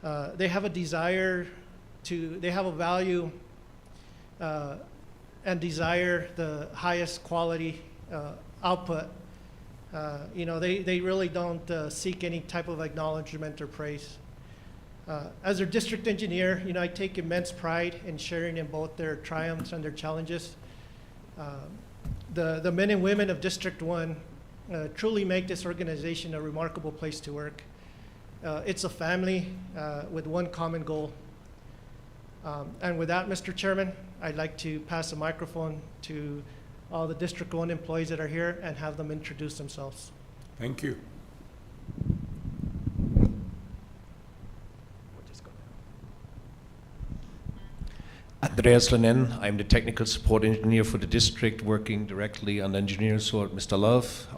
They have a desire they have a value and desire the highest quality output. You know, they really don't seek any type of acknowledgement or praise. As their district engineer, you know, I take immense pride in sharing in both their triumphs and their challenges. The men and women of District 1 truly make this organization a remarkable place to work. It's a family with one common goal. And with that, Mr. Chairman, I'd like to pass the microphone to all the District 1 employees that are here and have them introduce themselves. Thank you. Andreas Lenin, I'm the technical support engineer for the district, working directly on engineers, so Mr. Love.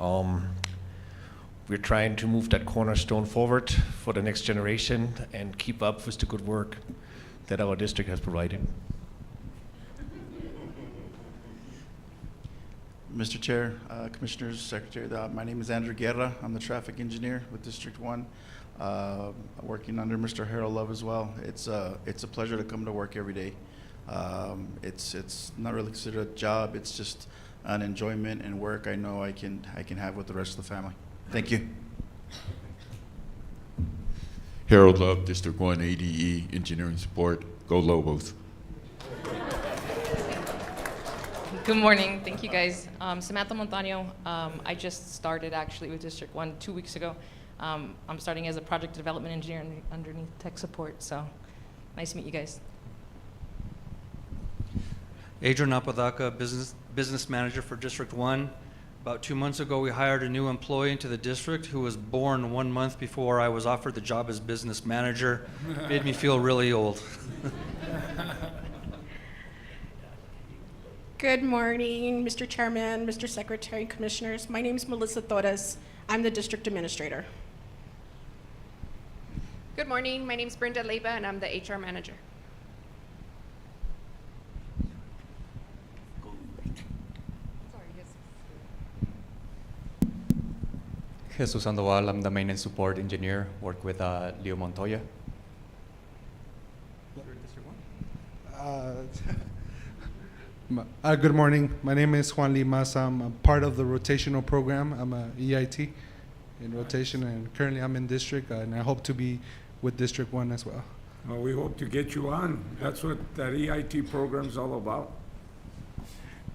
we're trying to move that cornerstone forward for the next generation and keep up with the good work that our district has provided. Mr. Chair, Commissioners, Secretary, my name is Andrew Guerra. I'm the traffic engineer with District 1, working under Mr. Harold Love as well. It's a pleasure to come to work every day. It's not really considered a job. It's just an enjoyment and work I know I can have with the rest of the family. Thank you. Harold Love, District 1 ADE Engineering Support. Go Lobos. Good morning. Thank you, guys. Samantha Montano. I just started actually with District 1 2 weeks ago. I'm starting as a project development engineer underneath tech support. So nice to meet you guys. Adrian Apodaca, business manager for District 1. About 2 months ago, we hired a new employee into the district who was born 1 month before I was offered the job as business manager. Made me feel really old. Good morning, Mr. Chairman, Mr. Secretary, Commissioners. My name is Melissa Torres. I'm the district administrator. Good morning. My name is Brenda Leiba, and I'm the HR manager. Jesus Sandoval, I'm the maintenance support engineer, work with Leo Montoya. Good morning. My name is Juan Limas. I'm a part of the rotational program. I'm a EIT in rotation, and currently I'm in district, and I hope to be with District 1 as well. Well, we hope to get you on. That's what that EIT program's all about.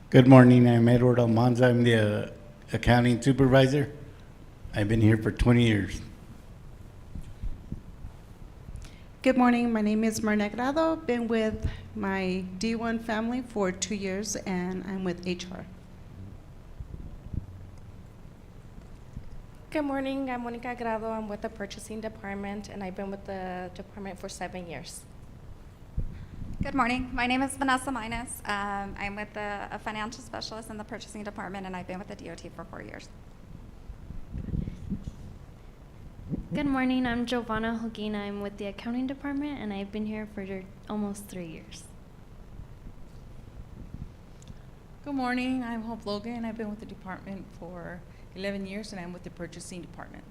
Good morning. I'm Edward Almanza. I'm the accounting supervisor. I've been here for 20 years. Good morning. My name is Marna Grado. Been with my D1 family for 2 years, and I'm with HR. Good morning. I'm Monica Grado. I'm with the purchasing department, and I've been with the department for 7 years. Good morning. My name is Vanessa Minus. I'm with a financial specialist in the purchasing department, and I've been with the DOT for 4 years. Good morning, I'm Giovanna Hogina. I'm with the accounting department, and I've been here for almost 3 years. Good morning, I'm Hope Logan. I've been with the department for 11 years, and I'm with the purchasing department.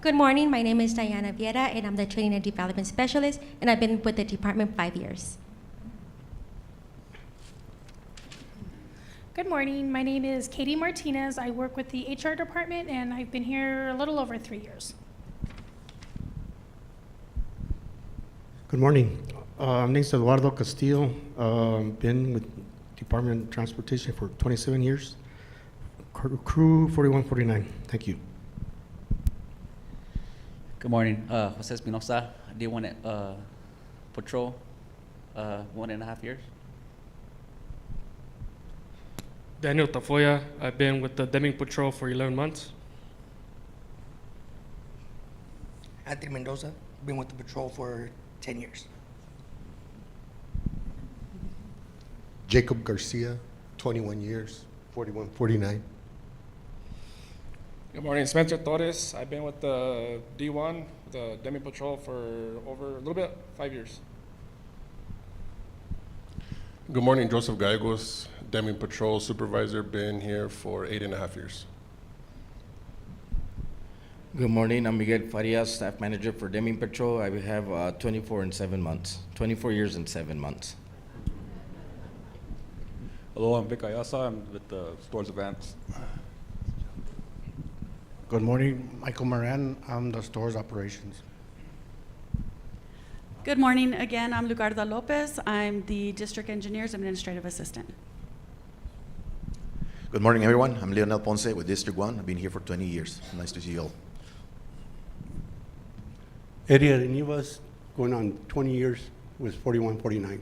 Good morning, my name is Diana Viera, and I'm the training and development specialist, and I've been with the department 5 years. Good morning. My name is Katie Martinez. I work with the HR department, and I've been here a little over 3 years. Good morning. My name is Eduardo Castillo. Been with Department of Transportation for 27 years. Crew 4149. Thank you. Good morning. Jose Espinosa, D1 Patrol, 1.5 years. Daniel Tafoya. I've been with the Deming Patrol for 11 months. Anthony Mendoza. Been with the patrol for 10 years. Jacob Garcia, 21 years, 4149. Good morning, Spencer Torres. I've been with the D1, the Deming Patrol, for over a little bit, 5 years. Good morning, Joseph Gallegos, Deming Patrol Supervisor, been here for 8.5 years. Good morning, I'm Miguel Farias, Staff Manager for Deming Patrol. I have 24 years and 7 months. Hello, I'm Vic Ayasa. I'm with the Stores Advance. Good morning, Michael Moran. I'm the stores operations. Good morning again. I'm Lugarda Lopez. I'm the District Engineer's Administrative Assistant. Good morning, everyone. I'm Leonel Ponce with District 1. I've been here for 20 years. Nice to see you all. Eddie Arenivas, going on 20 years with 4149.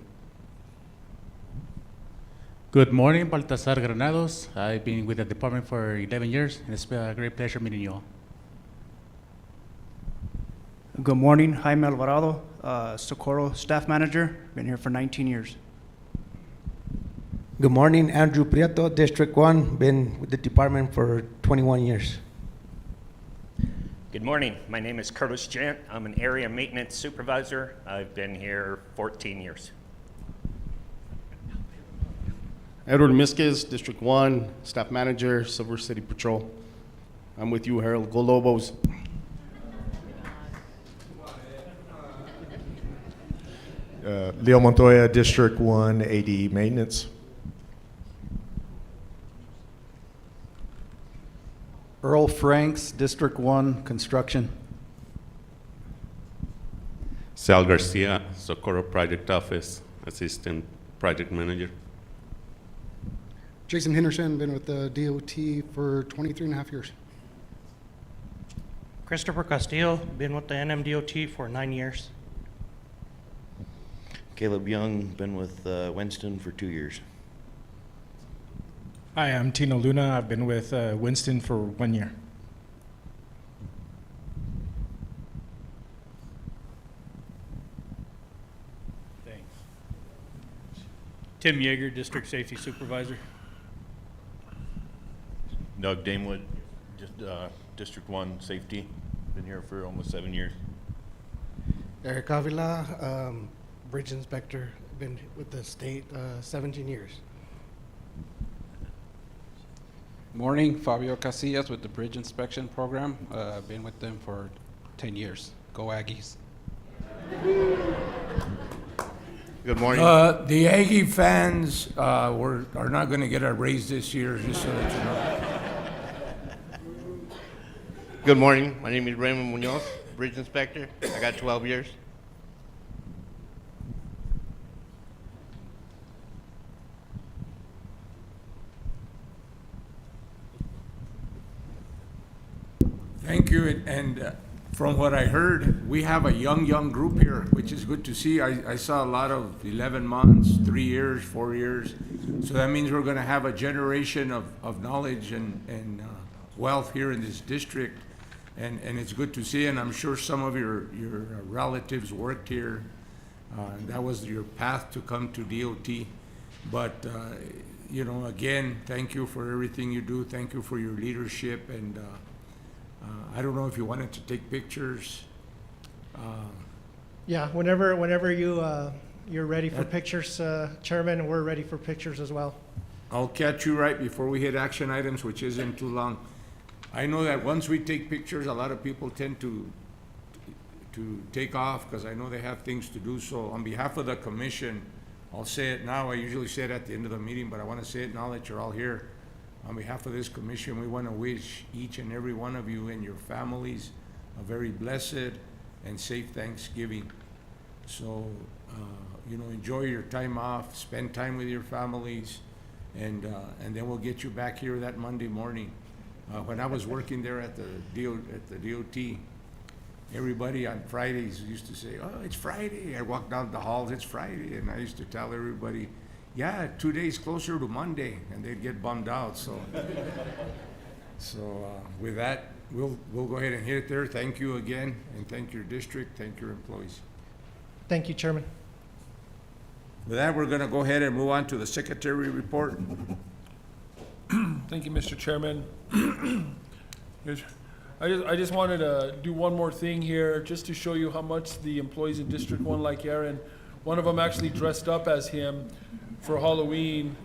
Good morning, Baltasar Granados. I've been with the department for 11 years, and it's been a great pleasure meeting you all. Good morning, Jaime Alvarado, Socorro Staff Manager. Been here for 19 years. Good morning, Andrew Prieto, District 1, been with the department for 21 years. Good morning. My name is Curtis Gent. I'm an area maintenance supervisor. I've been here 14 years. Edward Misquez, District 1, Staff Manager, Silver City Patrol. I'm with you, Harold. Go Lobos. Leo Montoya, District 1, AD Maintenance. Earl Franks, District 1, Construction. Sal Garcia, Socorro Project Office, Assistant Project Manager. Jason Henderson, been with the DOT for 23 and a half years. Christopher Castillo, been with the NMDOT for 9 years. Caleb Young, been with Winston for 2 years. Hi, I'm Tino Luna. I've been with Winston for 1 year. Thanks. Tim Yeager, District Safety Supervisor. Doug Damewood, just District 1 Safety. Been here for almost 7 years. Eric Avila, Bridge Inspector, been with the state 17 years. Morning, Fabio Casillas with the Bridge Inspection Program. Been with them for 10 years. Go Aggies. Good morning. The Aggie fans are not going to get a raise this year, just so that you know. Good morning. My name is Raymond Munoz, Bridge Inspector. I got 12 years. Thank you. And from what I heard, we have a young group here, which is good to see. I saw a lot of 11 months, 3 years, 4 years. So that means we're going to have a generation of knowledge and wealth here in this district. And it's good to see. And I'm sure some of your relatives worked here. That was your path to come to DOT. But, you know, again, thank you for everything you do. Thank you for your leadership. And I don't know if you wanted to take pictures. Yeah, whenever you're ready for pictures, Chairman, we're ready for pictures as well. I'll catch you right before we hit action items, which isn't too long. I know that once we take pictures, a lot of people tend to take off because I know they have things to do. So on behalf of the commission, I'll say it now. I usually say it at the end of the meeting, but I want to say it now that you're all here. On behalf of this commission, we want to wish each and every one of you and your families a very blessed and safe Thanksgiving. So, you know, enjoy your time off, spend time with your families, and then we'll get you back here that Monday morning. When I was working there at the DOT, everybody on Fridays used to say, "Oh, it's Friday." I walked down the halls, "It's Friday," and I used to tell everybody, "Yeah, 2 days closer to Monday," and they'd get bummed out. So, with that, we'll go ahead and hit it there. Thank you again, and thank your district, thank your employees. Thank you, Chairman. With that, we're going to go ahead and move on to the secretary report. Thank you, Mr. Chairman. I just wanted to do one more thing here, just to show you how much the employees in District 1 like Aaron. One of them actually dressed up as him for Halloween.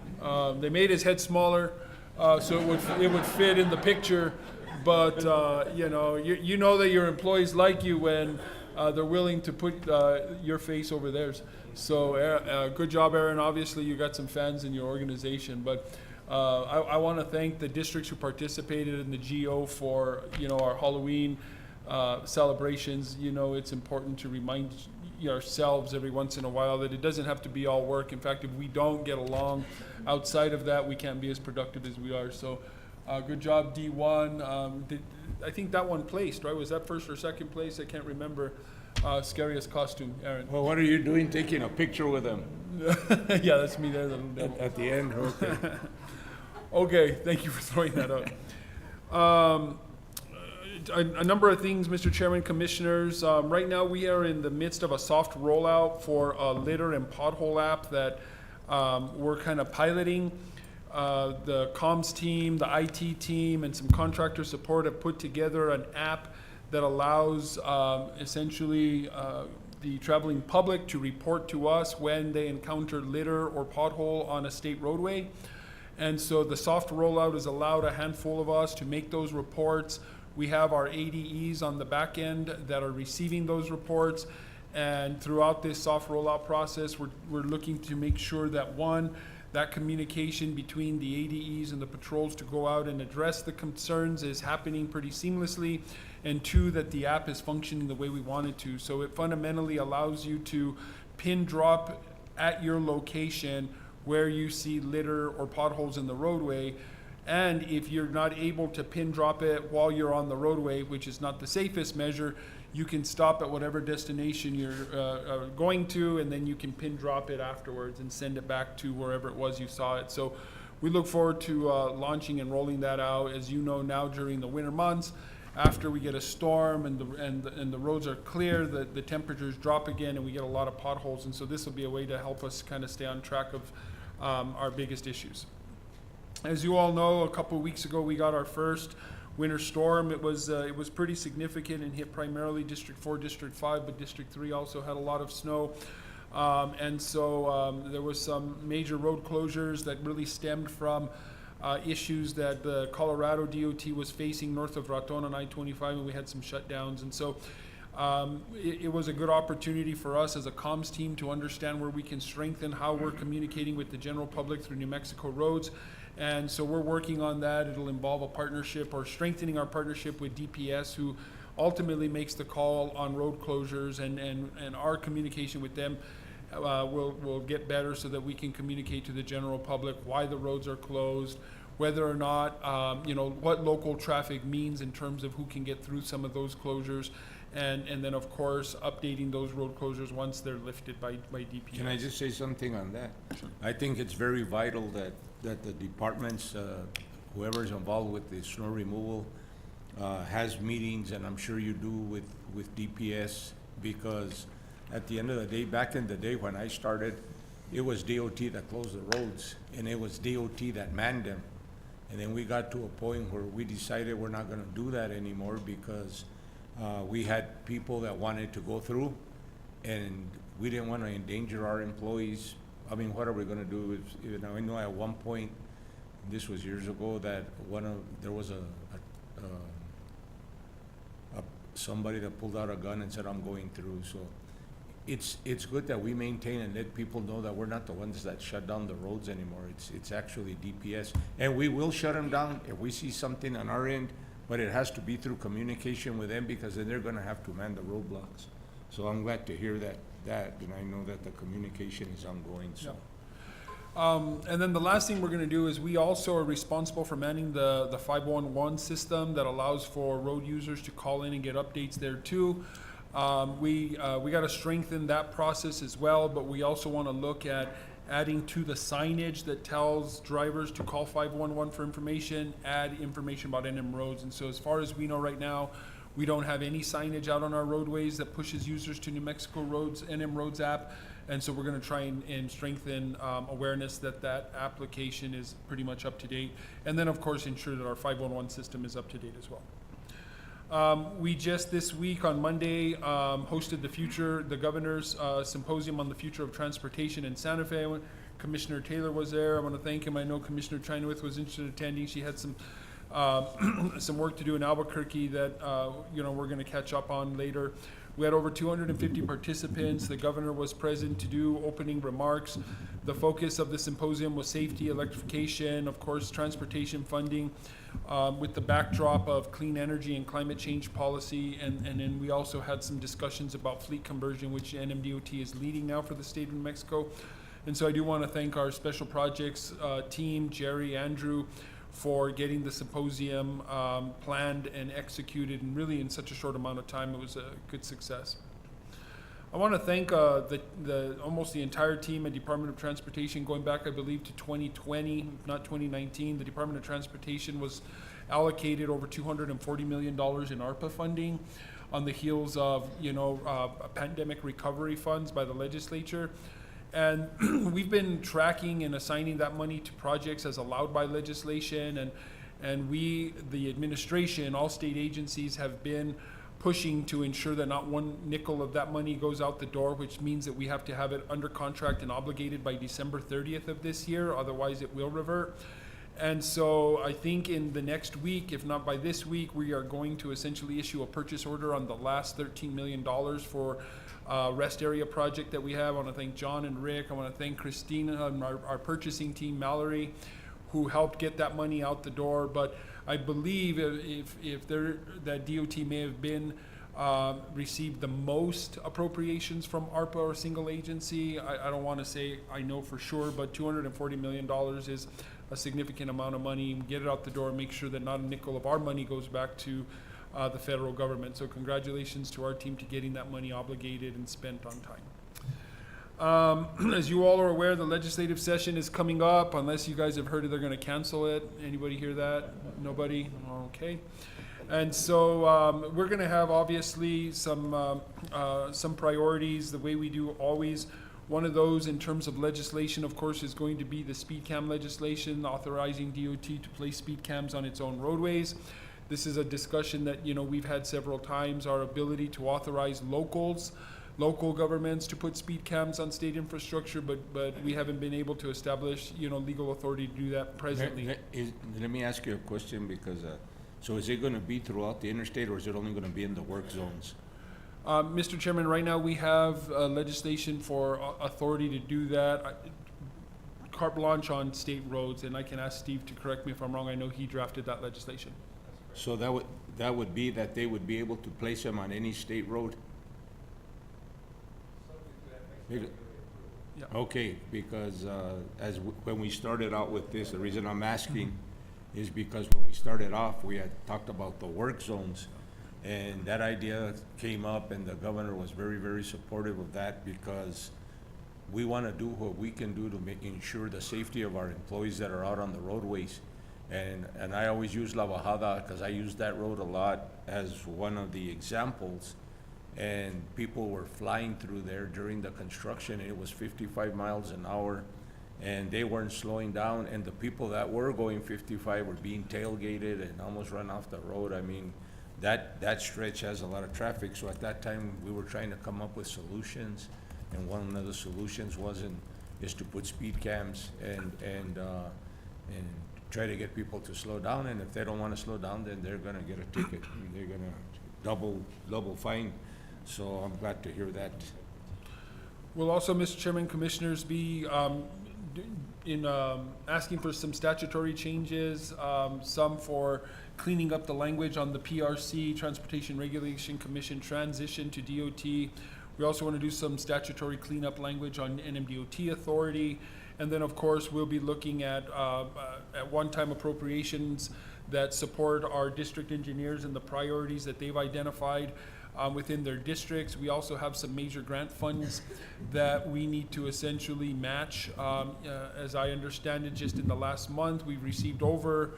They made his head smaller so it would fit in the picture. But you know that your employees like you when they're willing to put your face over theirs. So good job, Aaron. Obviously, you got some fans in your organization, but I want to thank the districts who participated in the GO for our Halloween celebrations. It's important to remind ourselves every once in a while that it doesn't have to be all work. In fact, if we don't get along outside of that, we can't be as productive as we are. So good job, D1. I think that one placed, right? Was that first or second place? I can't remember. Scariest costume, Aaron. Well, what are you doing taking a picture with them? Yeah, that's me there. At the end, okay. Okay, thank you for throwing that out. A number of things, Mr. Chairman, Commissioners. Right now we are in the midst of a soft rollout for a litter and pothole app that we're kind of piloting. The comms team, the IT team, and some contractor support have put together an app that allows essentially the traveling public to report to us when they encounter litter or pothole on a state roadway. And so the soft rollout has allowed a handful of us to make those reports. We have our ADEs on the back end that are receiving those reports. And throughout this soft rollout process, we're looking to make sure that one, that communication between the ADEs and the patrols to go out and address the concerns is happening pretty seamlessly, and two, that the app is functioning the way we want it to. So it fundamentally allows you to pin drop at your location where you see litter or potholes in the roadway. And if you're not able to pin drop it while you're on the roadway, which is not the safest measure, you can stop at whatever destination you're going to, and then you can pin drop it afterwards and send it back to wherever it was you saw it. So we look forward to launching and rolling that out. As you know, now during the winter months, after we get a storm and the roads are clear, the temperatures drop again and we get a lot of potholes. And so this will be a way to help us kind of stay on track of our biggest issues. As you all know, a couple of weeks ago we got our first winter storm. It was pretty significant and hit primarily District 4, District 5, but District 3 also had a lot of snow. And so there was some major road closures that really stemmed from issues that the Colorado DOT was facing north of Raton on I-25, and we had some shutdowns. And so it was a good opportunity for us as a comms team to understand where we can strengthen how we're communicating with the general public through New Mexico roads. And so we're working on that. It'll involve a partnership or strengthening our partnership with DPS, who ultimately makes the call on road closures, and our communication with them will get better so that we can communicate to the general public why the roads are closed, whether or not, what local traffic means in terms of who can get through some of those closures, and then of course updating those road closures once they're lifted by DPS. Can I just say something on that? Sure. I think it's very vital that the departments, whoever's involved with the snow removal, has meetings, and I'm sure you do with DPS, because at the end of the day, back in the day when I started, it was DOT that closed the roads, and it was DOT that manned them. And then we got to a point where we decided we're not gonna do that anymore, because we had people that wanted to go through, and we didn't want to endanger our employees. I mean, what are we going to do? I know at one point, this was years ago, that there was somebody that pulled out a gun and said, "I'm going through." So it's good that we maintain and let people know that we're not the ones that shut down the roads anymore. It's actually DPS, and we will shut them down if we see something on our end. But it has to be through communication with them, because then they're gonna have to man the roadblocks. So I'm glad to hear that, and I know that the communication is ongoing, so. Yeah. And then the last thing we're gonna do is we also are responsible for manning the 511 system that allows for road users to call in and get updates there too. We gotta strengthen that process as well, but we also wanna look at adding to the signage that tells drivers to call 511 for information, add information about NM roads. And so as far as we know right now, we don't have any signage out on our roadways that pushes users to New Mexico Roads, NM Roads app. And so we're gonna try and strengthen awareness that application is pretty much up to date. And then of course ensure that our 511 system is up to date as well. We just this week on Monday hosted the governor's symposium on the future of transportation in Santa Fe. Commissioner Taylor was there. I want to thank him. I know Commissioner Chinowith was interested in attending. She had some work to do in Albuquerque that we're going to catch up on later. We had over 250 participants. The governor was present to do opening remarks. The focus of the symposium was safety, electrification, of course, transportation funding, with the backdrop of clean energy and climate change policy. And then we also had some discussions about fleet conversion, which NMDOT is leading now for the state of New Mexico. And so I do want to thank our special projects team, Jerry, Andrew, for getting the symposium planned and executed, and really in such a short amount of time. It was a good success. I want to thank almost the entire team at Department of Transportation, going back, I believe, to 2020, not 2019. The Department of Transportation was allocated over $240 million in ARPA funding on the heels of pandemic recovery funds by the legislature. And we've been tracking and assigning that money to projects as allowed by legislation, and we, the administration, all state agencies have been pushing to ensure that not one nickel of that money goes out the door, which means that we have to have it under contract and obligated by December 30th of this year, otherwise it will revert. And so I think in the next week, if not by this week, we are going to essentially issue a purchase order on the last $13 million for rest area project that we have. I want to thank John and Rick. I want to thank Christina and our purchasing team, Mallory, who helped get that money out the door. But I believe if that DOT may have been received the most appropriations from ARPA or single agency. I don't want to say I know for sure, but $240 million is a significant amount of money. Get it out the door, make sure that not a nickel of our money goes back to the federal government. So congratulations to our team to getting that money obligated and spent on time. As you all are aware, the legislative session is coming up. Unless you guys have heard they're going to cancel it. Anybody hear that? Nobody? Okay. And so we're going to have obviously some priorities the way we do always. One of those in terms of legislation, of course, is going to be the speed cam legislation, authorizing DOT to place speed cams on its own roadways. This is a discussion that, you know, we've had several times, our ability to authorize local governments to put speed cams on state infrastructure, but we haven't been able to establish, you know, legal authority to do that presently. Let me ask you a question, because, so is it gonna be throughout the interstate, or is it only gonna be in the work zones? Mr. Chairman, right now we have legislation for authority to do that. Carte blanche on state roads, and I can ask Steve to correct me if I'm wrong. I know he drafted that legislation. So that would be that they would be able to place them on any state road? Yeah. Okay, because when we started out with this, the reason I'm asking is because when we started off, we had talked about the work zones. And that idea came up, and the governor was very, very supportive of that, because we want to do what we can do to ensure the safety of our employees that are out on the roadways. And I always use La Bajada, because I use that road a lot as one of the examples. And people were flying through there during the construction, and it was 55 miles an hour, and they weren't slowing down. And the people that were going 55 were being tailgated and almost run off the road. I mean, that stretch has a lot of traffic. So at that time, we were trying to come up with solutions, and one of the solutions is to put speed cams and try to get people to slow down. And if they don't want to slow down, then they're gonna get a ticket. They're gonna double fine. So I'm glad to hear that. We'll also, Mr. Chairman, Commissioners, be asking for some statutory changes, some for cleaning up the language on the PRC, Transportation Regulation Commission transition to DOT. We also want to do some statutory cleanup language on NMDOT authority. And then, of course, we'll be looking at one-time appropriations that support our district engineers and the priorities that they've identified within their districts. We also have some major grant funds that we need to essentially match. As I understand it, just in the last month, we've received over,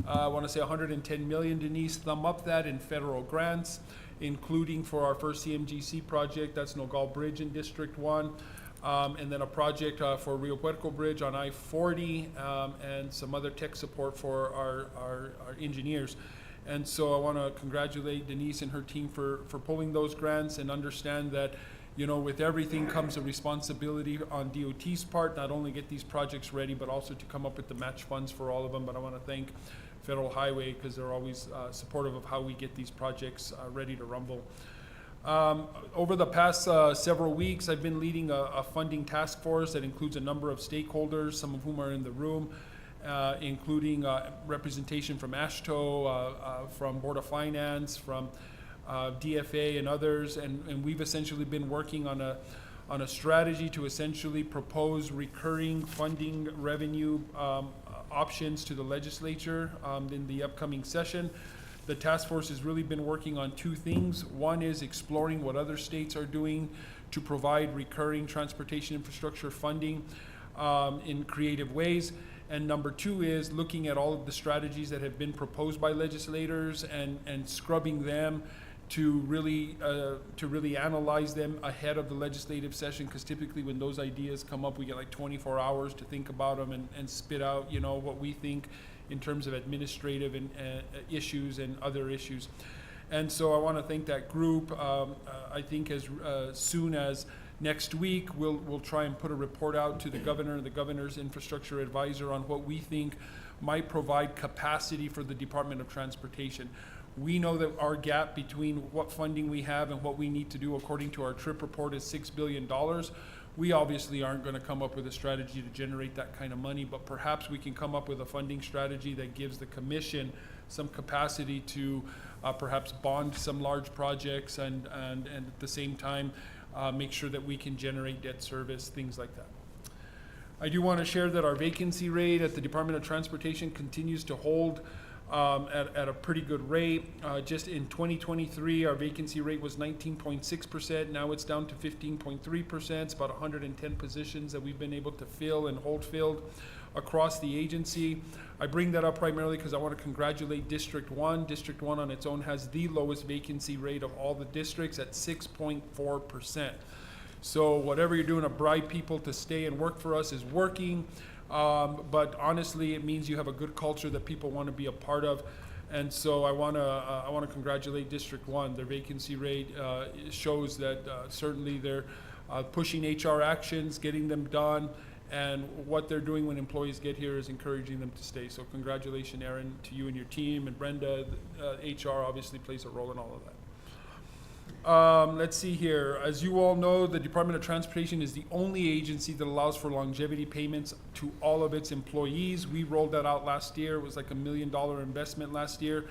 I want to say 110 million, Denise, thumb up that, in federal grants, including for our first CMGC project, that's Nogal Bridge in District 1, and then a project for Rio Puerco Bridge on I-40, and some other tech support for our engineers. And so I want to congratulate Denise and her team for pulling those grants, and understand that, you know, with everything comes a responsibility on DOT's part, not only get these projects ready, but also to come up with the match funds for all of them. But I want to thank Federal Highway, because they're always supportive of how we get these projects ready to rumble. Over the past several weeks, I've been leading a funding task force that includes a number of stakeholders, some of whom are in the room, including representation from AASHTO, from Board of Finance, from DFA and others, and we've essentially been working on a strategy to essentially propose recurring funding revenue options to the legislature in the upcoming session. The task force has really been working on two things. One is exploring what other states are doing to provide recurring transportation infrastructure funding in creative ways. And number two is looking at all of the strategies that have been proposed by legislators and scrubbing them to really analyze them ahead of the legislative session, because typically when those ideas come up, we get like 24 hours to think about them and spit out, you know, what we think in terms of administrative and issues and other issues. And so I want to thank that group. I think as soon as next week, we'll try and put a report out to the governor and the governor's infrastructure advisor on what we think might provide capacity for the Department of Transportation. We know that our gap between what funding we have and what we need to do according to our TRIP report is $6 billion. We obviously aren't going to come up with a strategy to generate that kind of money, but perhaps we can come up with a funding strategy that gives the commission some capacity to perhaps bond some large projects and at the same time make sure that we can generate debt service, things like that. I do want to share that our vacancy rate at the Department of Transportation continues to hold at a pretty good rate. Just in 2023, our vacancy rate was 19.6%. Now it's down to 15.3%. It's about 110 positions that we've been able to fill and hold filled across the agency. I bring that up primarily because I want to congratulate District 1. District 1 on its own has the lowest vacancy rate of all the districts at 6.4%. So whatever you're doing to bribe people to stay and work for us is working. But honestly, it means you have a good culture that people want to be a part of, and so I want to congratulate District 1. Their vacancy rate shows that certainly they're pushing HR actions, getting them done, and what they're doing when employees get here is encouraging them to stay. So congratulations, Aaron, to you and your team, and Brenda. HR obviously plays a role in all of that. Let's see here. As you all know, the Department of Transportation is the only agency that allows for longevity payments to all of its employees. We rolled that out last year. It was like $1 million investment last year.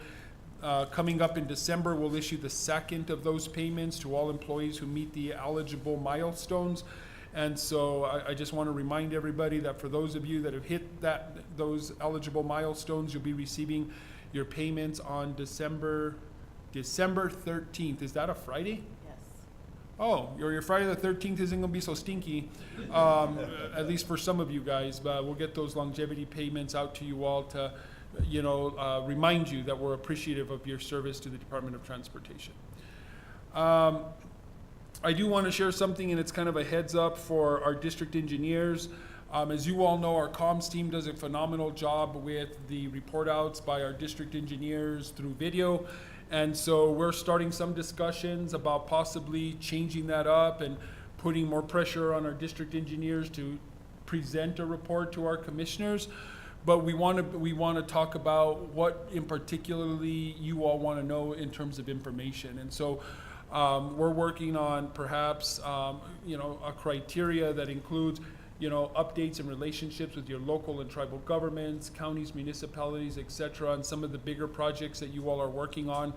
Coming up in December, we'll issue the second of those payments to all employees who meet the eligible milestones. And so I just want to remind everybody that for those of you that have hit those eligible milestones, you'll be receiving your payments on December 13th. Is that a Friday? Yes. Oh, your Friday the 13th isn't going to be so stinky, at least for some of you guys. But we'll get those longevity payments out to you all to, remind you that we're appreciative of your service to the Department of Transportation. I do want to share something, and it's kind of a heads up for our district engineers. As you all know, our comms team does a phenomenal job with the report outs by our district engineers through video. And so we're starting some discussions about possibly changing that up and putting more pressure on our district engineers to present a report to our commissioners. But we want to talk about what in particularly you all want to know in terms of information. And so we're working on perhaps a criteria that includes updates and relationships with your local and tribal governments, counties, municipalities, et cetera, and some of the bigger projects that you all are working on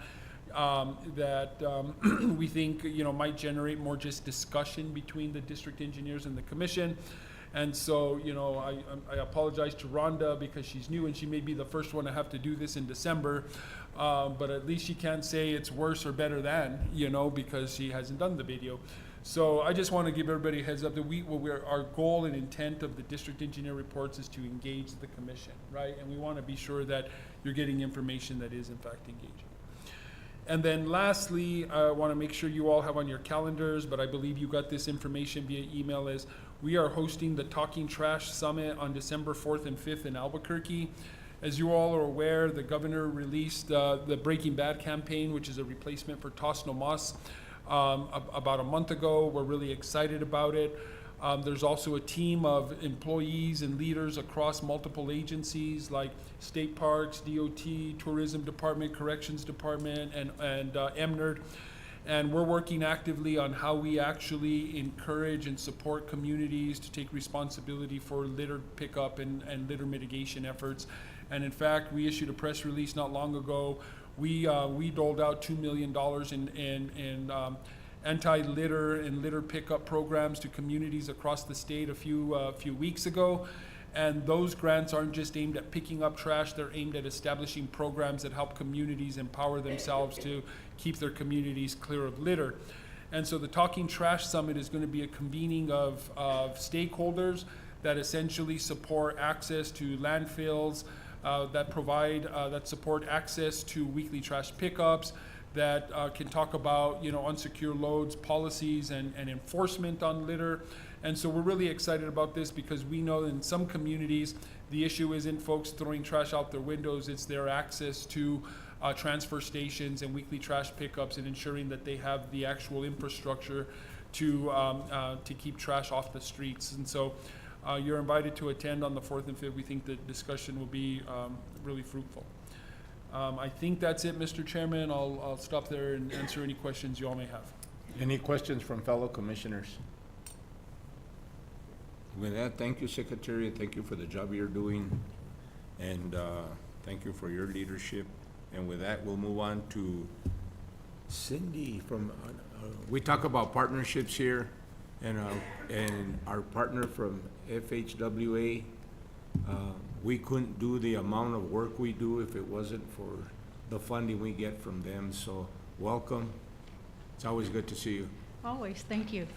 that we think, might generate more just discussion between the district engineers and the commission. And so, I apologize to Rhonda because she's new and she may be the first one to have to do this in December, but at least she can't say it's worse or better than, because she hasn't done the video. So I just want to give everybody a heads up that our goal and intent of the district engineer reports is to engage the commission, right? And we want to be sure that you're getting information that is in fact engaging. And then lastly, I want to make sure you all have on your calendars, but I believe you got this information via email, is we are hosting the Talking Trash Summit on December 4th and 5th in Albuquerque. As you all are aware, the governor released the Breaking Bad campaign, which is a replacement for Toss No Mas, about a month ago. We're really excited about it. There's also a team of employees and leaders across multiple agencies like state parks, DOT, tourism department, corrections department, and MNRD. And we're working actively on how we actually encourage and support communities to take responsibility for litter pickup and litter mitigation efforts. And in fact, we issued a press release not long ago. We doled out $2 million in anti-litter and litter pickup programs to communities across the state a few weeks ago. And those grants aren't just aimed at picking up trash, they're aimed at establishing programs that help communities empower themselves to keep their communities clear of litter. And so the Talking Trash Summit is going to be a convening of stakeholders that essentially support access to landfills, that support access to weekly trash pickups, that can talk about, you know, unsecure loads, policies, and enforcement on litter. And so we're really excited about this because we know in some communities, the issue isn't folks throwing trash out their windows, it's their access to transfer stations and weekly trash pickups and ensuring that they have the actual infrastructure to keep trash off the streets. And so you're invited to attend on the 4th and 5th. We think the discussion will be really fruitful. I think that's it, Mr. Chairman. I'll stop there and answer any questions you all may have. Any questions from fellow commissioners? With that, thank you, Secretary. Thank you for the job you're doing. And thank you for your leadership. And with that, we'll move on to Cindy from, we talk about partnerships here, and our partner from FHWA, we couldn't do the amount of work we do if it wasn't for the funding we get from them. So welcome. It's always good to see you. Always, thank you.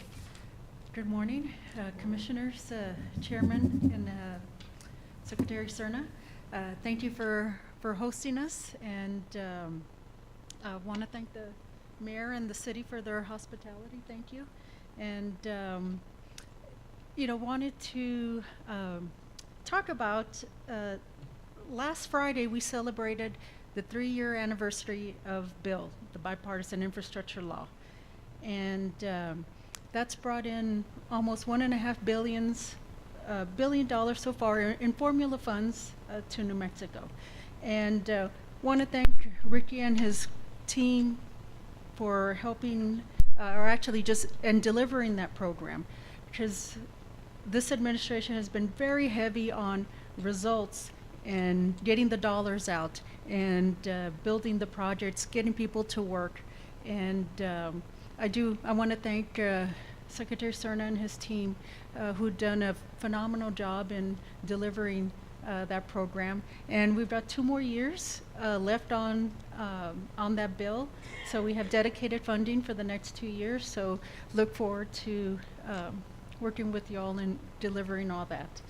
Good morning, Commissioners, Chairman, and Secretary Cerna. Thank you for hosting us, and I want to thank the Mayor and the City for their hospitality. Thank you. And, you know, wanted to talk about, last Friday we celebrated the 3-year anniversary of BILL, the Bipartisan Infrastructure Law. And that's brought in almost $1.5 billion so far in formula funds to New Mexico. And want to thank Ricky and his team for helping, or actually just, and delivering that program, because this administration has been very heavy on results and getting the dollars out and building the projects, getting people to work. And I want to thank Secretary Cerna and his team who've done a phenomenal job in delivering that program. And we've got 2 more years left on that bill. So we have dedicated funding for the next 2 years. So look forward to working with you all and delivering all that.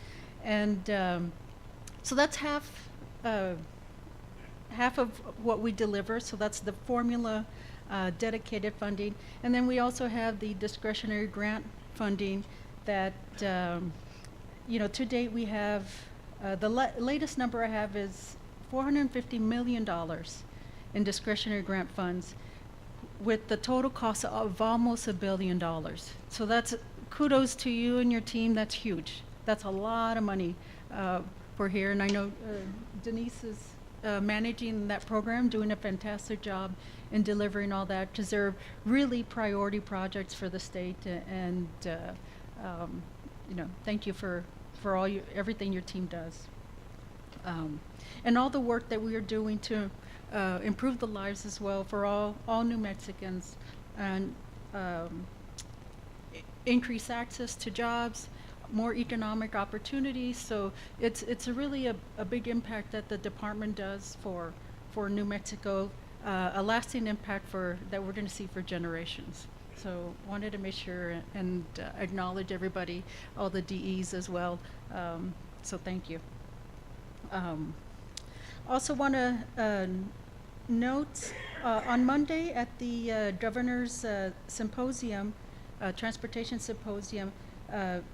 And so that's half of what we deliver. So that's the formula dedicated funding. And then we also have the discretionary grant funding that, you know, to date we have, the latest number I have is $450 million in discretionary grant funds with the total cost of almost $1 billion. So that's, kudos to you and your team, that's huge. That's a lot of money for here. And I know Denise is managing that program, doing a fantastic job in delivering all that, because they're really priority projects for the state. And you know, thank you for all everything your team does, and all the work that we are doing to improve the lives as well for all New Mexicans, and increase access to jobs, more economic opportunities. So it's really a big impact that the department does for New Mexico, a lasting impact that we're going to see for generations. So wanted to make sure and acknowledge everybody, all the DEs as well. So thank you. Also want to note on Monday at the Governor's Symposium, Transportation Symposium,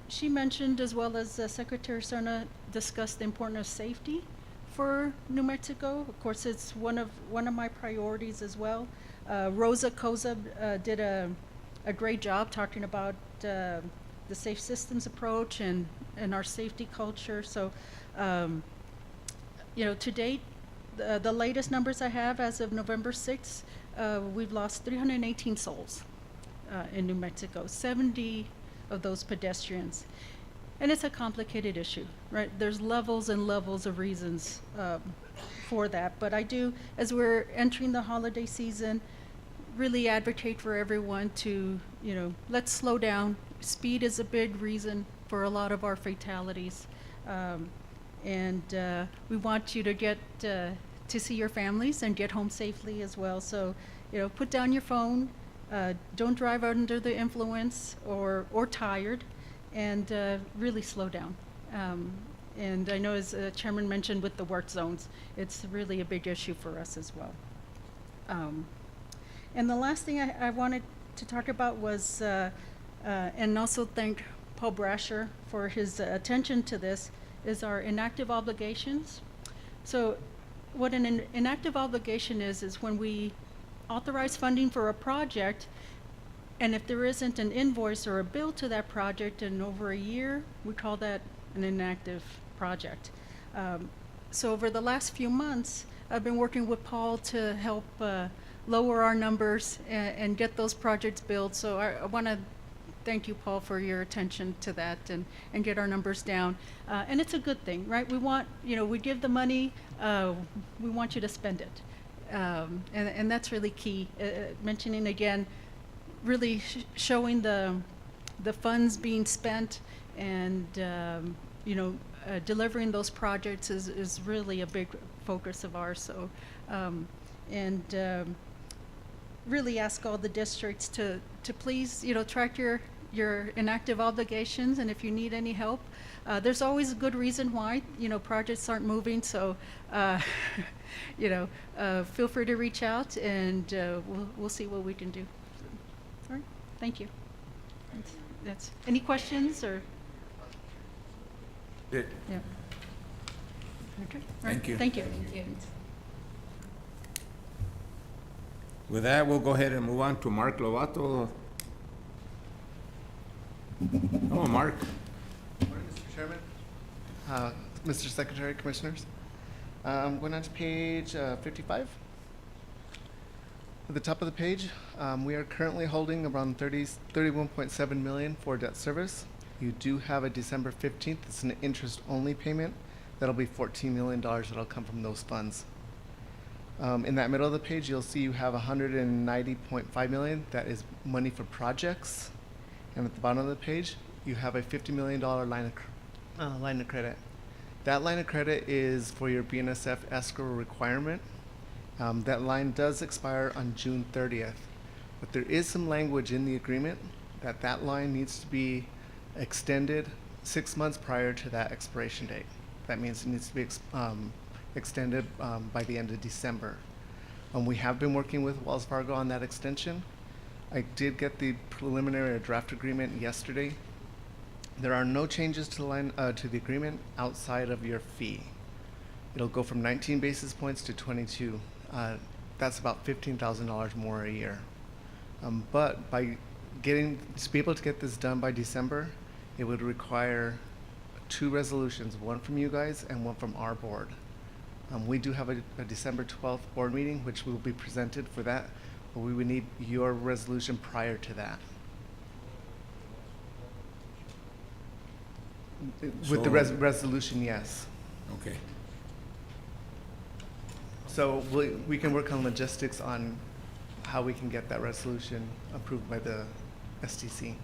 she mentioned, as well as Secretary Cerna discussed, the importance of safety for New Mexico. Of course, it's one of my priorities as well. Rosa Koza did a great job talking about the safe systems approach and our safety culture. So, you know, to date, the latest numbers I have as of November 6th, we've lost 318 souls in New Mexico, 70 of those pedestrians. And it's a complicated issue, right? There's levels and levels of reasons for that. But I do, as we're entering the holiday season, really advocate for everyone to, you know, let's slow down. Speed is a big reason for a lot of our fatalities. And we want you to get to see your families and get home safely as well. So, you know, put down your phone, don't drive under the influence or tired, and really slow down. And I know, as Chairman mentioned with the work zones, it's really a big issue for us as well. And the last thing I wanted to talk about was, and also thank Paul Brasher for his attention to this, is our inactive obligations. So what an inactive obligation is when we authorize funding for a project, and if there isn't an invoice or a bill to that project in over a year, we call that an inactive project. So over the last few months, I've been working with Paul to help lower our numbers and get those projects built. So I want to thank you, Paul, for your attention to that and get our numbers down. And it's a good thing, right? We want, we give the money, we want you to spend it. And that's really key. Mentioning again, really showing the funds being spent and, delivering those projects is really a big focus of ours. So, really ask all the districts to please, track your inactive obligations, and if you need any help, there's always a good reason why, projects aren't moving. So, feel free to reach out, and we'll see what we can do. All right, thank you. That's any questions or? Good. Yeah. Okay. All Thank right. you. Thank you. With that, we'll go ahead and move on to Mark Lovato. Oh, Mark. Morning, Mr. Chairman, Mr. Secretary, Commissioners. Going on to page 55. At the top of the page, we are currently holding around 31.7 million for debt service. You do have a December 15th. It's an interest-only payment. That'll be $14 million that'll come from those funds. In that middle of the page, you'll see you have 190.5 million. That is money for projects. And at the bottom of the page, you have a $50 million line of credit. That line of credit is for your BNSF escrow requirement. That line does expire on June 30th, but there is some language in the agreement that line needs to be extended 6 months prior to that expiration date. That means it needs to be extended by the end of December. We have been working with Wells Fargo on that extension. I did get the preliminary draft agreement yesterday. There are no changes to the line to the agreement outside of your fee. It'll go from 19 basis points to 22. That's about $15,000 more a year. But to be able to get this done by December, it would require 2 resolutions, one from you guys and one from our board. We do have a December 12th board meeting, which will be presented for that, but we would need your resolution prior to that. With the resolution, yes. Okay. So we can work on logistics on how we can get that resolution approved by the STC.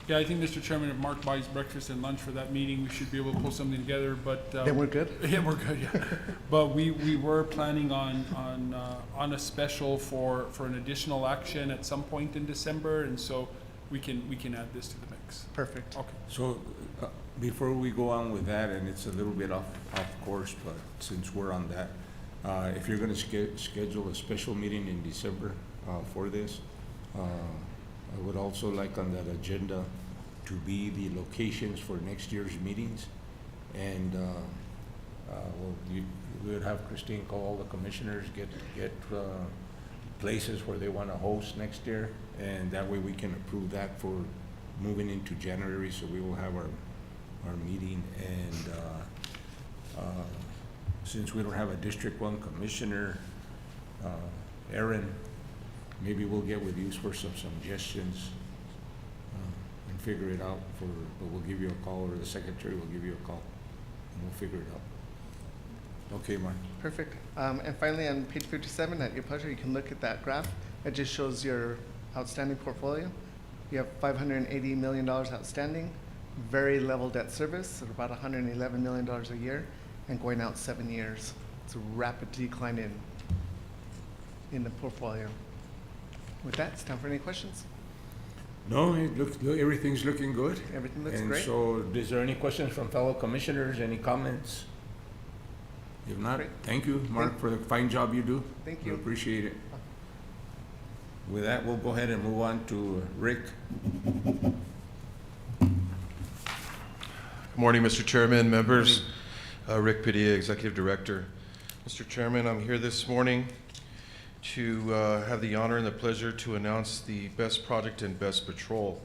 Yeah, I think, Mr. Chairman, if Mark buys breakfast and lunch for that meeting, we should be able to pull something together, but. Then we're good? Yeah, we're good, yeah. But we were planning on a special for an additional action at some point in December, and so we can add this to the mix. Perfect. Okay. So, before we go on with that, and it's a little bit off course, but since we're on that, if you're gonna schedule a special meeting in December, for this, I would also like on that agenda to be the locations for next year's meetings. And, we would have Christine call all the commissioners, get places where they wanna host next year, and that way we can approve that for moving into January, so we will have our meeting. And since we don't have a District 1 commissioner, Aaron, maybe we'll get with you for some suggestions and figure it out but we'll give you a call, or the secretary will give you a call, and we'll figure it out. Okay, Mark. Perfect. And finally, on page 57, at your pleasure, you can look at that graph. It just shows your outstanding portfolio. You have $580 million outstanding, very level debt service at about $111 million a year, and going out 7 years. It's a rapid decline in the portfolio. With that, it's time for any questions. No, everything's looking good. Everything looks and great. So, is there any questions from fellow commissioners? Any comments? If not, Great. thank you, Mark, for the fine job you do. Thank We you. appreciate it. With that, we'll go ahead and move on to Rick. Good morning, Mr. Chairman, members. Rick Padilla, Executive Director. Mr. Chairman, I'm here this morning to have the honor and the pleasure to announce the Best Project and Best Patrol.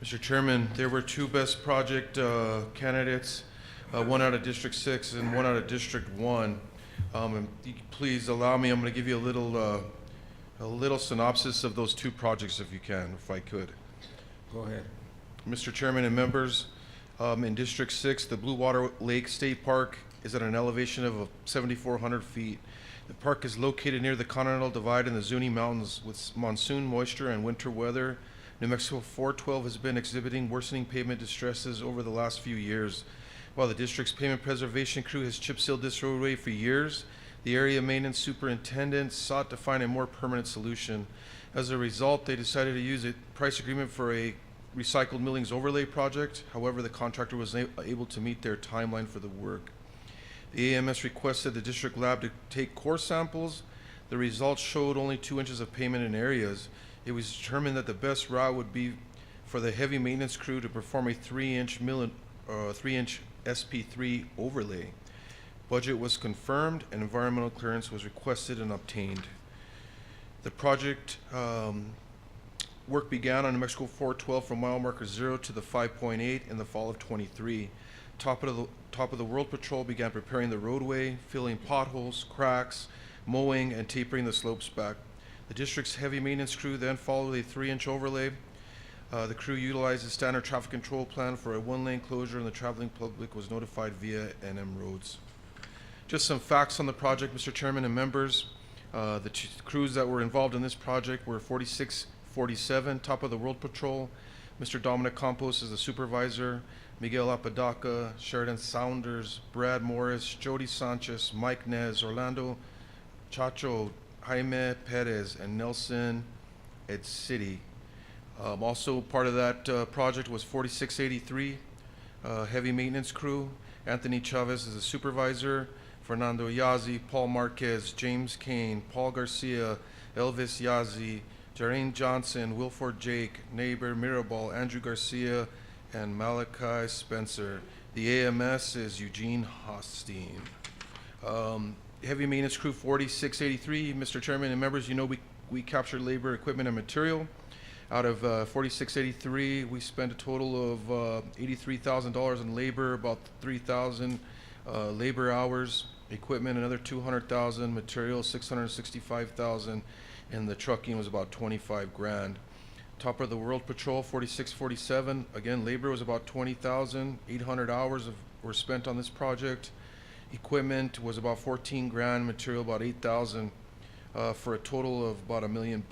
Mr. Chairman, there were two Best Project candidates, one out of District 6 and one out of District 1. And please allow me, I'm going to give you a little synopsis of those two projects if you can, if I could. Go ahead. Mr. Chairman and members, in District 6, the Blue Water Lake State Park is at an elevation of 7,400 feet. The park is located near the Continental Divide in the Zuni Mountains. With monsoon moisture and winter weather, New Mexico 412 has been exhibiting worsening pavement distresses over the last few years. While the district's pavement preservation crew has chip sealed this roadway for years, the area maintenance superintendent sought to find a more permanent solution. As a result, they decided to use a price agreement for a recycled millings overlay project. However, the contractor was able to meet their timeline for the work. The AMS requested the district lab to take core samples. The results showed only 2 inches of pavement in areas. It was determined that the best route would be for the heavy maintenance crew to perform a 3-inch SP3 overlay. Budget was confirmed and environmental clearance was requested and obtained. The project work began on New Mexico 412 from mile marker 0 to the 5.8 in the fall of 23. Top of the World Patrol began preparing the roadway, filling potholes, cracks, mowing, and tapering the slopes back. The district's heavy maintenance crew then followed a 3-inch overlay. The crew utilized the standard traffic control plan for a 1-lane closure, and the traveling public was notified via NM Roads. Just some facts on the project, Mr. Chairman and members. The crews that were involved in this project were 4647, Top of the World Patrol. Mr. Dominic Campos is the supervisor. Miguel Apodaca, Sheridan Saunders, Brad Morris, Jody Sanchez, Mike Nez, Orlando Chacho, Jaime Perez, and Nelson Ed City. Also part of that project was 4683, heavy maintenance crew. Anthony Chavez is the supervisor. Fernando Yazzie, Paul Marquez, James Kane, Paul Garcia, Elvis Yazzie, Jareen Johnson, Wilford Jake, Neighbor Mirabal, Andrew Garcia, and Malachi Spencer. The AMS is Eugene Hosteen. Heavy maintenance crew 4683, Mr. Chairman and members, you know we captured labor, equipment, and material. Out of 4683, we spent a total of $83,000 in labor, about 3,000 labor hours, equipment another 200,000, material 665,000, and the trucking was about 25 grand. Top of the World Patrol 4647, again labor was about 20,000, 800 hours were spent on this project. Equipment was about 14 grand, material about 8,000, for a total of about $1 million.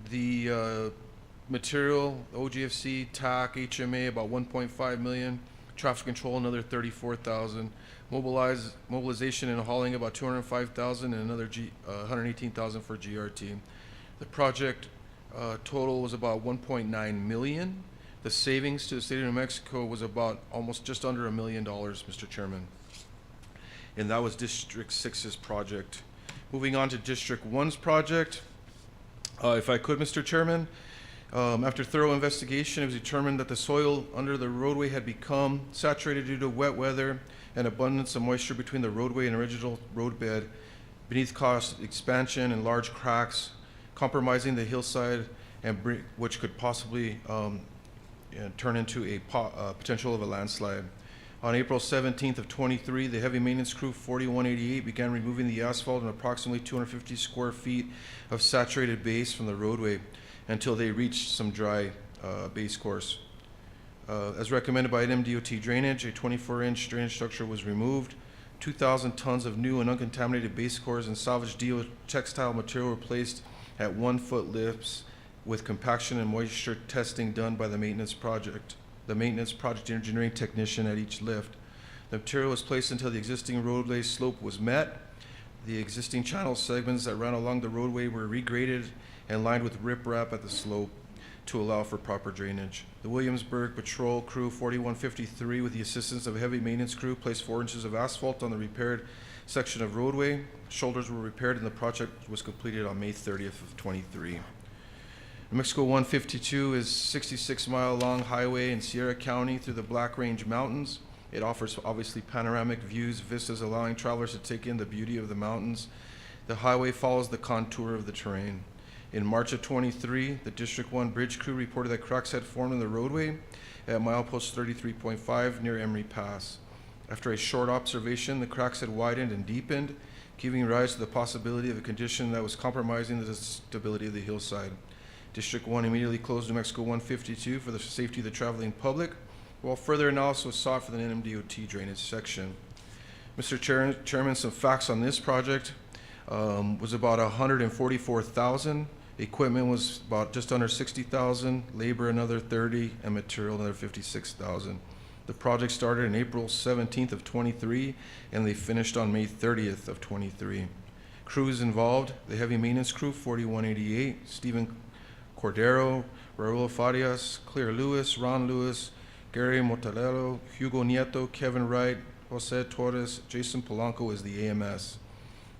The material, OGFC, TAC, HMA, about 1.5 million. Traffic control, another 34,000. Mobilization and hauling, about 205,000, and another 118,000 for GRT. The project total was about 1.9 million. The savings to the state of New Mexico was about almost just under $1 million, Mr. Chairman. And that was District 6's project. Moving on to District 1's project. If I could, Mr. Chairman, after thorough investigation, it was determined that the soil under the roadway had become saturated due to wet weather and abundance of moisture between the roadway and original roadbed, beneath cost expansion and large cracks, compromising the hillside, and which could possibly turn into a potential of a landslide. On April 17th of 23, the heavy maintenance crew 4188 began removing the asphalt and approximately 250 square feet of saturated base from the roadway until they reached some dry base course. As recommended by NMDOT Drainage, a 24-inch drainage structure was removed. 2,000 tons of new and uncontaminated base cores and salvaged geotextile material were placed at 1-foot lifts with compaction and moisture testing done by the maintenance project engineering technician at each lift. The material was placed until the existing roadway slope was met. The existing channel segments that ran along the roadway were regraded and lined with riprap at the slope. to allow for proper drainage. The Williamsburg Patrol Crew 4153, with the assistance of a heavy maintenance crew, placed 4 inches of asphalt on the repaired section of roadway. Shoulders were repaired and the project was completed on May 30th of 23. New Mexico 152 is 66-mile long highway in Sierra County through the Black Range Mountains. It offers obviously panoramic views, vistas, allowing travelers to take in the beauty of the mountains. The highway follows the contour of the terrain. In March of 23, the District 1 bridge crew reported that cracks had formed in the roadway at milepost 33.5 near Emery Pass. After a short observation, the cracks had widened and deepened, giving rise to the possibility of a condition that was compromising the stability of the hillside. District 1 immediately closed New Mexico 152 for the safety of the traveling public, while further analysis was sought for the NMDOT drainage section. Mr. Chairman, some facts on this project was about $144,000. Equipment was about just under $60,000, labor another $30,000, and material another $56,000. The project started on April 17th of 23, and they finished on May 30th of 23. Crews involved: the heavy maintenance crew 4188, Stephen Cordero, Raul Farias, Claire Lewis, Ron Lewis, Gary Motalero, Hugo Nieto, Kevin Wright, Jose Torres, Jason Polanco is the AMS.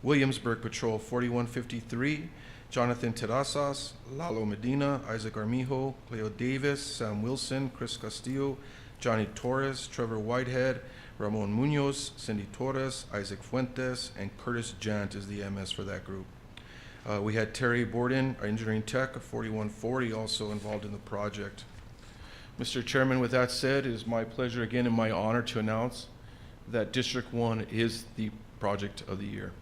Williamsburg Patrol 4153, Jonathan Terrazas, Lalo Medina, Isaac Armijo, Cleo Davis, Sam Wilson, Chris Castillo, Johnny Torres, Trevor Whitehead, Ramon Munoz, Cindy Torres, Isaac Fuentes, and Curtis Jant is the MS for that group. We had Terry Borden, our engineering tech, of 4140, also involved in the project. Mr. Chairman, with that said, it is my pleasure again and my honor to announce that District 1 is the project of the year.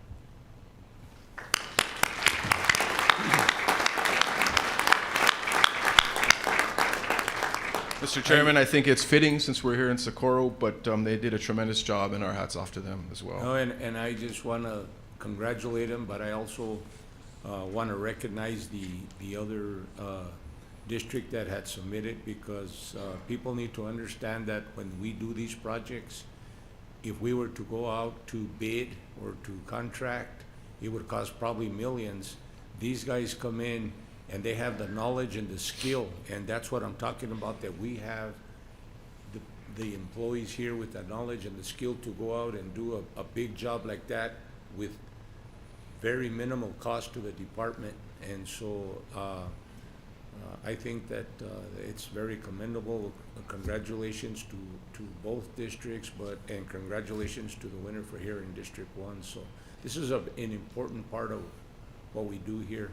Mr. Chairman, I think it's fitting since we're here in Socorro, but they did a tremendous job, and our hats off to them as well. Oh, and I just want to congratulate them, but I also want to recognize the other district that had submitted, because people need to understand that when we do these projects, if we were to go out to bid or to contract, it would cost probably millions. These guys come in and they have the knowledge and the skill, and that's what I'm talking about, that we have the employees here with the knowledge and the skill to go out and do a big job like that with very minimal cost to the department. And so I think that it's very commendable. Congratulations to both districts, and congratulations to the winner for here in District 1. So this is an important part of what we do here.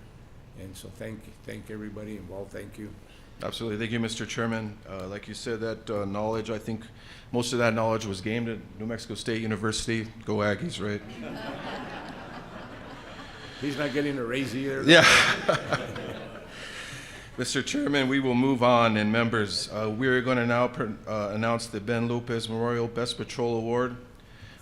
And so thank everybody involved. Thank you. Absolutely. Thank you, Mr. Chairman. Like you said, that knowledge, I think most of that knowledge was gained at New Mexico State University. Go Aggies, right? He's not getting a raise either. Yeah. Mr. Chairman, we will move on, and members, we are going to now announce the Ben Lopez Memorial Best Patrol Award.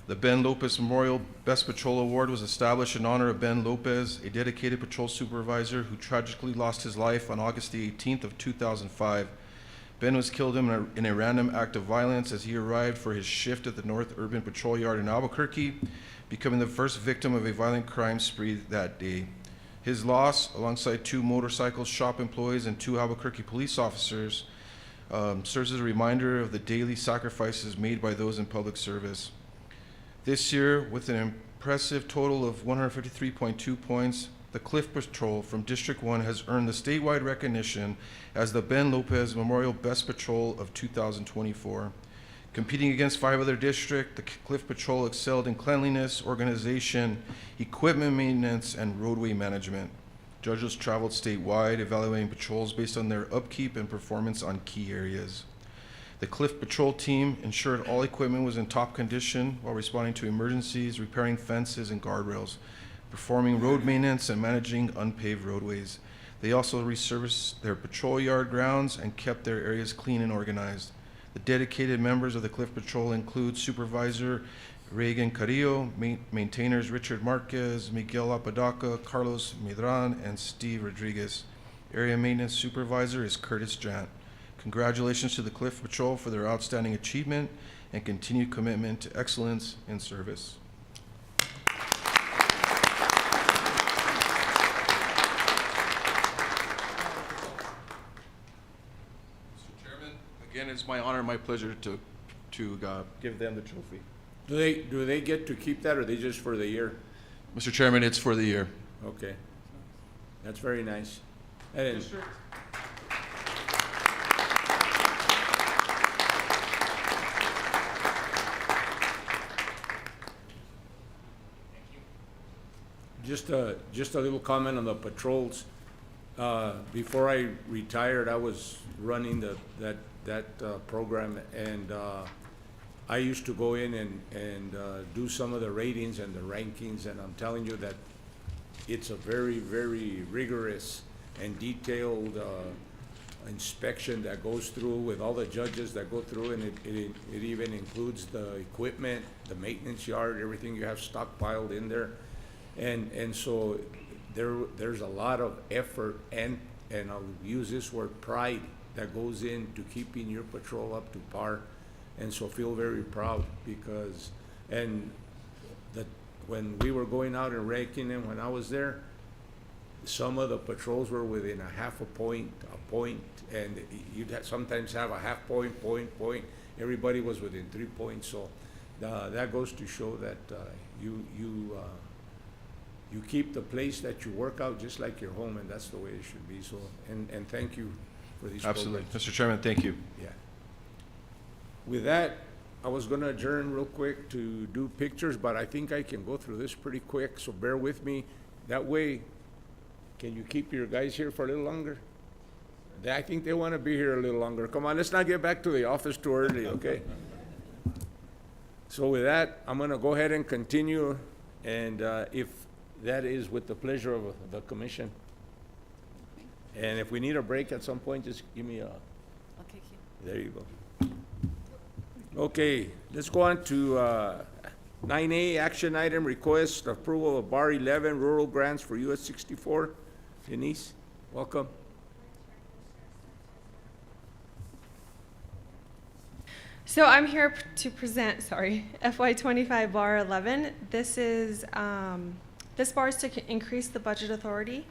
The Ben Lopez Memorial Best Patrol Award was established in honor of Ben Lopez, a dedicated patrol supervisor who tragically lost his life on August the 18th of 2005. Ben was killed in a random act of violence as he arrived for his shift at the North Urban Patrol Yard in Albuquerque, becoming the first victim of a violent crime spree that day. His loss, alongside 2 motorcycle shop employees and 2 Albuquerque police officers, serves as a reminder of the daily sacrifices made by those in public service. This year, with an impressive total of 153.2 points, the Cliff Patrol from District 1 has earned the statewide recognition as the Ben Lopez Memorial Best Patrol of 2024. Competing against 5 other districts, the Cliff Patrol excelled in cleanliness, organization, equipment maintenance, and roadway management. Judges traveled statewide, evaluating patrols based on their upkeep and performance on key areas. The Cliff Patrol team ensured all equipment was in top condition while responding to emergencies, repairing fences and guardrails, performing road maintenance, and managing unpaved roadways. They also resurfaced their patrol yard grounds and kept their areas clean and organized. The dedicated members of the Cliff Patrol include Supervisor Reagan Carrillo, maintainers Richard Marquez, Miguel Apodaca, Carlos Medran, and Steve Rodriguez. Area Maintenance Supervisor is Curtis Jant. Congratulations to the Cliff Patrol for their outstanding achievement and continued commitment to excellence in service. again, it's my honor and my pleasure to give them the trophy. Do they get to keep that, or they just for the year? Mr. Chairman, it's for the year. Okay. That's very nice. And just a little comment on the patrols. Before I retired, I was running that program, and I used to go in and do some of the ratings and the rankings, and I'm telling you that it's a very, very rigorous and detailed inspection that goes through with all the judges that go through, and it even includes the equipment, the maintenance yard, everything you have stockpiled in there. And so there's a lot of effort and I'll use this word, pride, that goes into keeping your patrol up to par. And so feel very proud because, when we were going out and ranking them when I was there, some of the patrols were within a half a point, and you'd sometimes have a half point. Everybody was within 3 points. So that goes to show that you keep the place that you work out just like your home, and that's the way it should be. So, and thank you for these Absolutely. programs. Mr. Chairman, thank you. Yeah. With that, I was gonna adjourn real quick to do pictures, but I think I can go through this pretty quick, so bear with me. That way, can you keep your guys here for a little longer? I think they wanna be here a little longer. Come on, let's not get back to the office too early, okay? So with that, I'm gonna go ahead and continue, and if that is with the pleasure of the commission. And if we need a break at some point, just give me a, Okay, there you go. Okay, let's go on to 9A, action item, request approval of Bar 11 rural grants for US 64. Denise, welcome. So I'm here to present, FY25 Bar 11. This bar is to increase the budget authority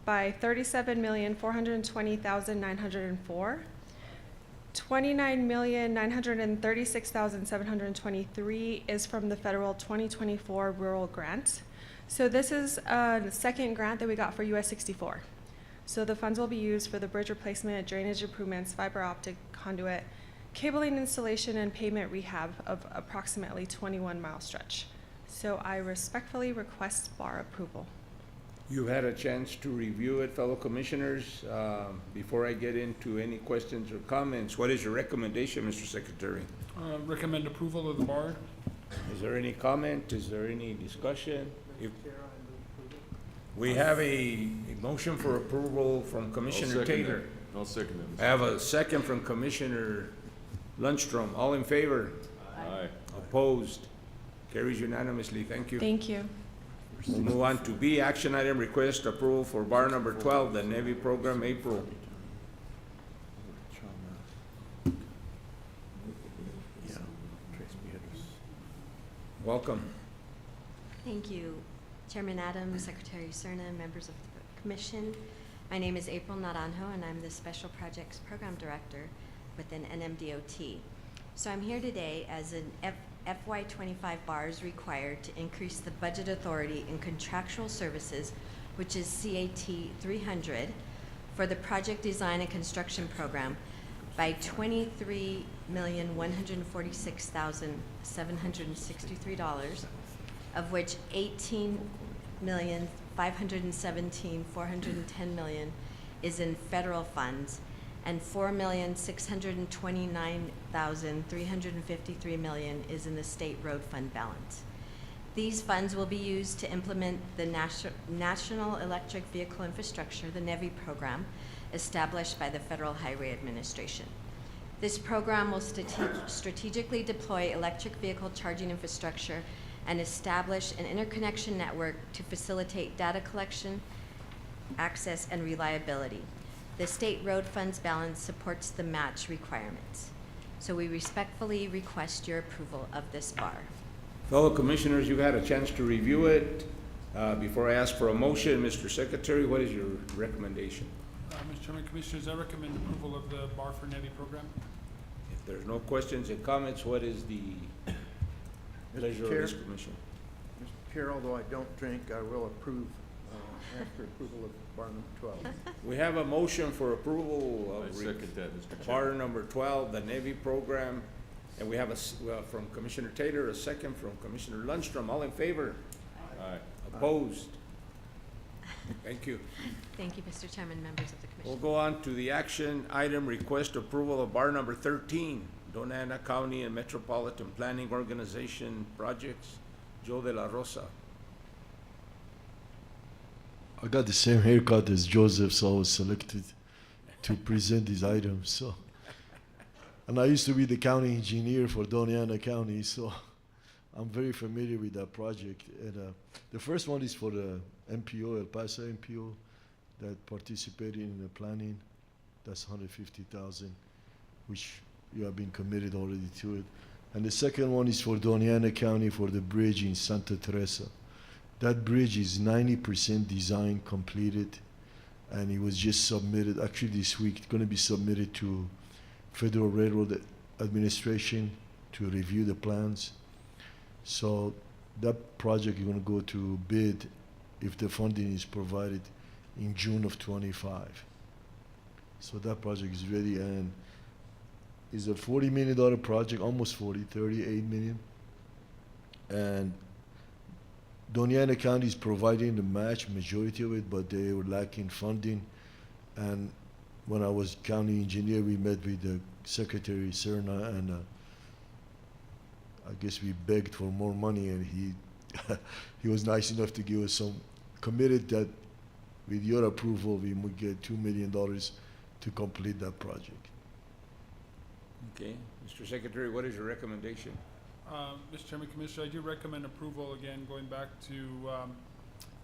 by $37,420,904. $29,936,723 is from the federal 2024 rural grant. So this is the second grant that we got for US 64. So the funds will be used for the bridge replacement, drainage improvements, fiber optic conduit, cabling installation, and pavement rehab of approximately 21-mile stretch. So I respectfully request bar approval. You've had a chance to review it, fellow commissioners. Before I get into any questions or comments, what is your recommendation, Mr. Secretary? Recommend approval of the bar. Is there any comment? Is there any discussion? We have a motion for approval from Commissioner Taylor. I'll second I have a second from Commissioner Lundstrom. All in favor? Aye. Opposed? Carries unanimously. Thank you. Thank you. We'll move on to B, action item, request approval for bar number 12, the Navy program, April. Welcome. Thank you, Chairman Adams, Secretary Cerna, members of the Commission. My name is April Naranjo, and I'm the Special Projects Program Director within NMDOT. So I'm here today as an FY25 bar is required to increase the budget authority in contractual services, which is CAT 300, for the project design and construction program by $23,146,763, of which $18,517,410 is in federal funds, and $4,629,353 is in the state road fund balance. These funds will be used to implement the National Electric Vehicle Infrastructure, the NEVI program, established by the Federal Highway Administration. This program will strategically deploy electric vehicle charging infrastructure and establish an interconnection network to facilitate data collection, access, and reliability. The state road funds balance supports the match requirements. So we respectfully request your approval of this bar. Fellow commissioners, you've had a chance to review it. Before I ask for a motion, Mr. Secretary, what is your recommendation? Mr. Chairman, Commissioners, I recommend approval of the bar for NEVI program. there's no questions and comments, what is the pleasure of this Chair? commission? Mr. Chair, although I don't drink, I will approve, ask for approval of bar number 12. We have a motion for approval I of second that, Mr. bar Chair. number 12, the Navy program. And we have from Commissioner Taylor, a second from Commissioner Lundstrom. All in favor? Aye. Opposed? Thank you. Thank you, Mr. Chairman, members of the We'll commission. go on to the action item, request approval of bar number 13, Dona Ana County and Metropolitan Planning Organization projects. Joe De La Rosa. I got the same haircut as Joseph, so I was selected to present these items. So, and I used to be the county engineer for Dona Ana County, so I'm very familiar with that project. And the first one is for the MPO, El Paso MPO, that participated in the planning. That's 150,000, which you have been committed already to it. And the second one is for Dona Ana County for the bridge in Santa Teresa. That bridge is 90% design completed, and it was just submitted, actually this week, it's gonna be submitted to Federal Railroad Administration to review the plans. So that project is gonna go to bid if the funding is provided in June of 25. So that project is ready, and is a $40 million project, almost 40, 38 million. And Dona Ana County is providing the match, majority of it, but they were lacking funding. And when I was county engineer, we met with the Secretary Serna, and I guess we begged for more money, and he he was nice enough to give us some, committed that with your approval, we would get $2 million to complete that project. Okay, Mr. Secretary, what is your recommendation? Mr. Chairman, Commissioner, I do recommend approval, again, going back to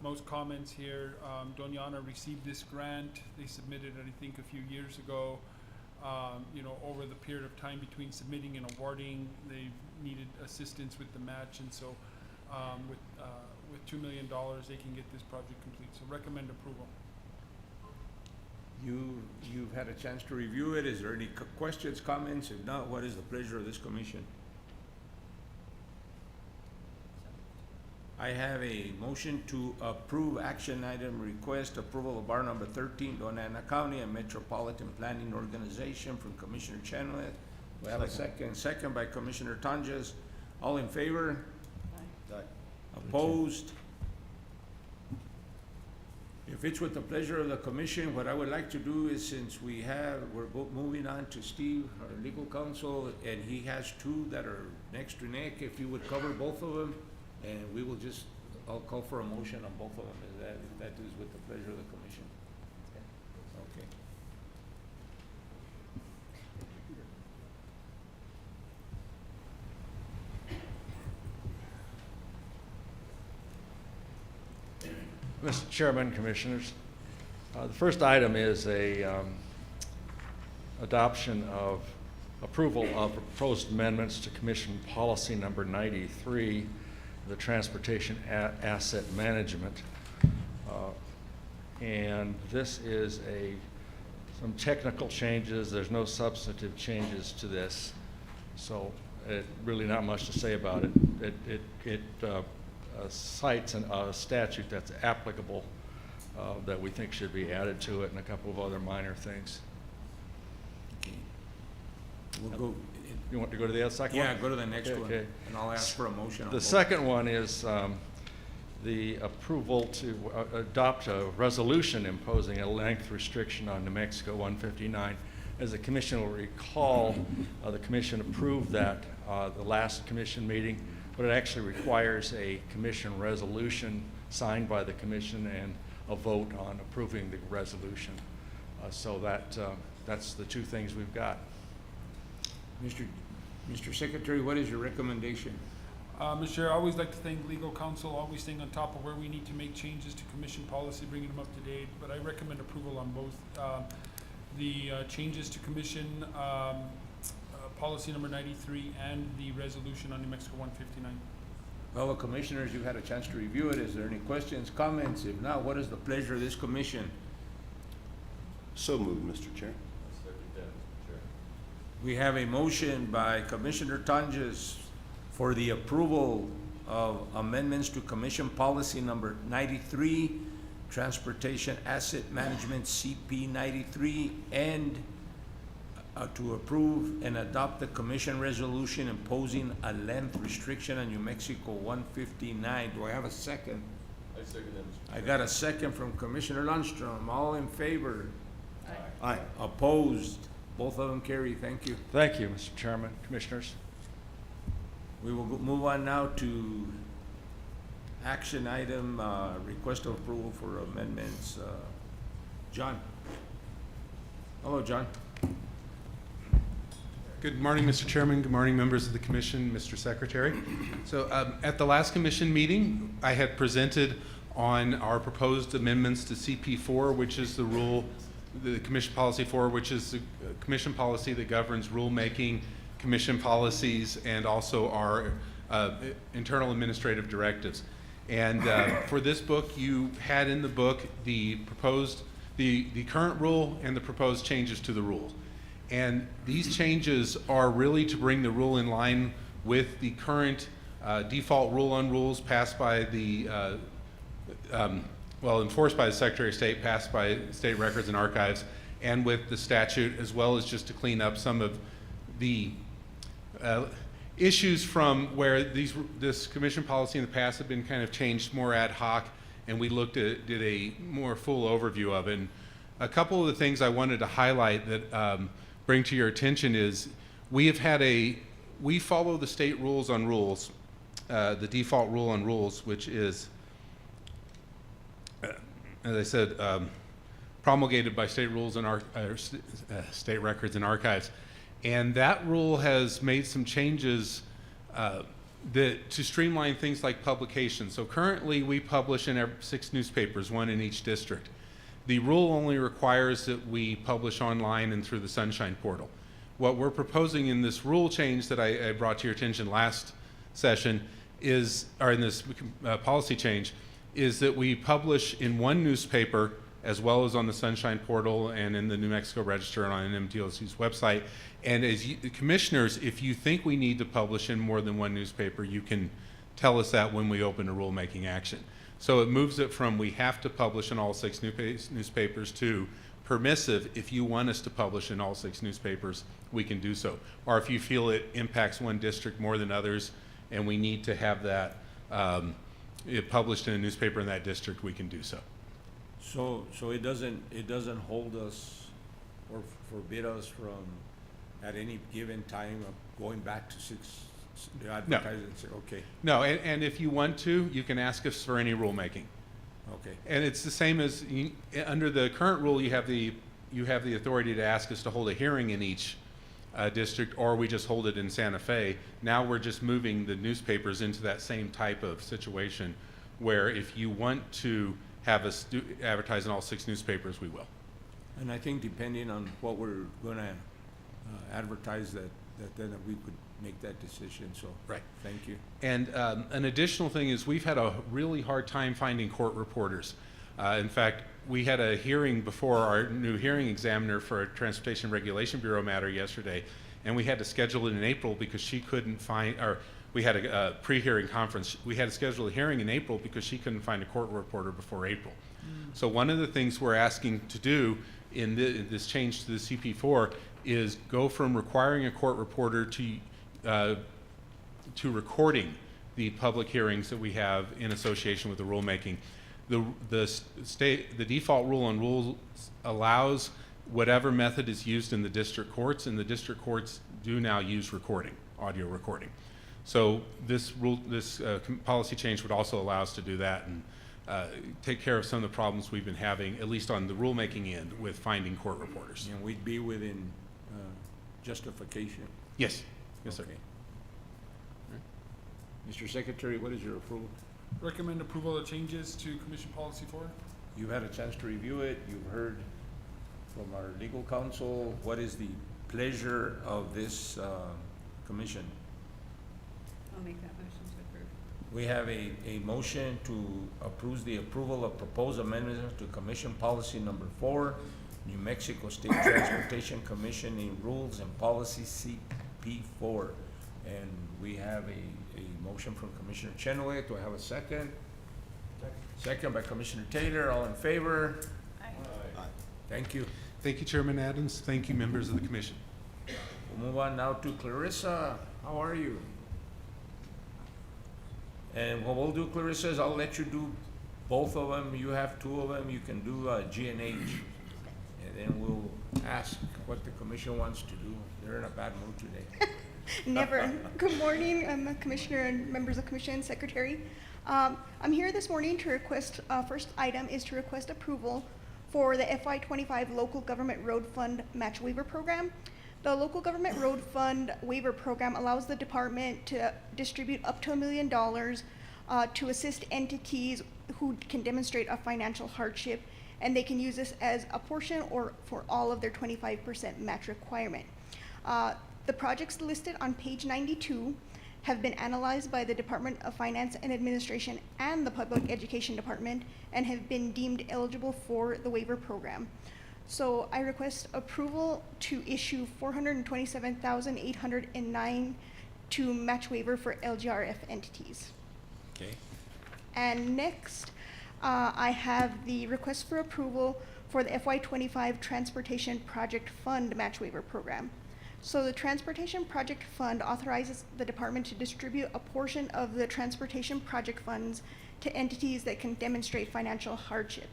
most comments here. Dona Ana received this grant. They submitted it, I think, a few years ago. You know, over the period of time between submitting and awarding, they've needed assistance with the match, and so with $2 million, they can get this project complete. So recommend approval. You've had a chance to review it. Is there any questions, comments? If not, what is the pleasure of this commission? I have a motion to approve action item request approval of bar number 13, Dona Ana County and Metropolitan Planning Organization from Commissioner Chenoweth. We have a second by Commissioner Tonjes. All in favor? Aye. Opposed? If it's with the pleasure of the commission, what I would like to do is, since we're moving on to Steve, our legal counsel, and he has two that are next to Nick, if you would cover both of them, and we will just, I'll call for a motion on both of them, if that is with the pleasure of the commission. Okay. Mr. Chairman, Commissioners, the first item is a adoption of approval of proposed amendments to Commission Policy Number 93, the Transportation Asset Management. And this is some technical changes. There's no substantive changes to this, so really not much to say about it. It cites a statute that's applicable that we think should be added to it, and a couple of other minor things. Okay. We'll go. You want to go to the second one? Yeah, go to the next one, Okay. and I'll ask for a motion on The both. second one is the approval to adopt a resolution imposing a length restriction on New Mexico 159. As the commission will recall, the commission approved that the last commission meeting, but it actually requires a commission resolution signed by the commission and a vote on approving the resolution. So that's the two things we've got. Mr. Secretary, what is your recommendation? Mr. Chair, I always like to thank legal counsel, always staying on top of where we need to make changes to commission policy, bringing them up to date, but I recommend approval on both. The changes to commission policy number 93 and the resolution on New Mexico 159. Well, commissioners, you've had a chance to review it. Is there any questions, comments? If not, what is the pleasure of this commission? So moved, Mr. Chair. We have a motion by Commissioner Tonjes for the approval of amendments to Commission Policy Number 93, Transportation Asset Management CP 93, and to approve and adopt the Commission resolution imposing a length restriction on New Mexico 159. Do I have a second? I second that, Mr. I got a second from Commissioner Lundstrom. All in favor? Aye. Opposed? Both of them carry. Thank you. Thank you, Mr. Chairman, Commissioners. We will move on now to action item, request of approval for amendments. John. Hello, John. Good morning, Mr. Chairman. Good morning, members of the commission, Mr. Secretary. So at the last commission meeting, I had presented on our proposed amendments to CP4, which is the rule, the Commission Policy 4, which is the commission policy that governs rulemaking, commission policies, and also our internal administrative directives. And for this book, you had in the book the proposed, the current rule and the proposed changes to the rules. And these changes are really to bring the rule in line with the current default rule on rules passed by the, enforced by the Secretary of State, passed by State Records and Archives, and with the statute, as well as just to clean up some of the issues from where this commission policy in the past have been kind of changed more ad hoc, and we did a more full overview of it. And a couple of the things I wanted to highlight that bring to your attention is we follow the state rules on rules, the default rule on rules, which is, as I said, promulgated by state rules and State Records and Archives. And that rule has made some changes to streamline things like publication. So currently we publish in 6 newspapers, 1 in each district. The rule only requires that we publish online and through the Sunshine Portal. What we're proposing in this rule change that I brought to your attention last session is, or in this policy change, is that we publish in 1 newspaper as well as on the Sunshine Portal and in the New Mexico Register and on NMDOC's website. And as commissioners, if you think we need to publish in more than 1 newspaper, you can tell us that when we open a rulemaking action. So it moves it from we have to publish in all 6 newspapers to permissive. If you want us to publish in all 6 newspapers, we can do so. Or if you feel it impacts one district more than others and we need to have that published in a newspaper in that district, we can do so. So it doesn't hold us or forbid us from at any given time of going back to 6 advertising and say, okay. No, and if you want to, you can ask us for any rulemaking. Okay. And it's the same as under the current rule, you have the authority to ask us to hold a hearing in each district, or we just hold it in Santa Fe. Now we're just moving the newspapers into that same type of situation, where if you want to have us advertise in all 6 newspapers, we will. And I think depending on what we're going to advertise, that then we could make that decision. So right. Thank you. And an additional thing is we've had a really hard time finding court reporters. In fact, we had a hearing before our new hearing examiner for a Transportation Regulation Bureau matter yesterday, and we had to schedule it in April because she couldn't find, or we had a pre-hearing conference. We had to schedule a hearing in April because she couldn't find a court reporter before April. So one of the things we're asking to do in this change to the CP4 is go from requiring a court reporter to recording the public hearings that we have in association with the rulemaking. The default rule on rules allows whatever method is used in the district courts, and the district courts do now use recording, audio recording. So this policy change would also allow us to do that and take care of some of the problems we've been having, at least on the rulemaking end, with finding court reporters. And we'd be within justification. Yes. Yes, okay. sir. Mr. Secretary, what is your approval? Recommend approval of changes to Commission Policy 4. You've had a chance to review it. You've heard from our legal counsel. What is the pleasure of this commission? I'll make that motion to approve. We have a motion to approve the approval of proposed amendments to Commission Policy Number 4, New Mexico State Transportation Commissioning Rules and Policy CP4. And we have a motion from Commissioner Chenoweth. Do I have a second? Second by Commissioner Taylor. All in favor? Aye. Thank you. Thank you, Chairman Adams. Thank you, members of the commission. We'll move on now to Clarissa. How are you? And what we'll do, Clarissa, is I'll let you do both of them. You have two of them. You can do G and H. And then we'll ask what the commission wants to do. They're in a bad mood today. Never. Good morning, Commissioner and members of Commission, Secretary. I'm here this morning to request, first item is to request approval for the FY25 Local Government Road Fund Match Waiver Program. The Local Government Road Fund Waiver Program allows the department to distribute up to $1 million to assist entities who can demonstrate a financial hardship, and they can use this as a portion or for all of their 25% match requirement. The projects listed on page 92 have been analyzed by the Department of Finance and Administration and the Public Education Department and have been deemed eligible for the waiver program. So I request approval to issue $427,809 to match waiver for LGRF entities. Okay. And next, I have the request for approval for the FY25 Transportation Project Fund Match Waiver Program. So the Transportation Project Fund authorizes the department to distribute a portion of the transportation project funds to entities that can demonstrate financial hardship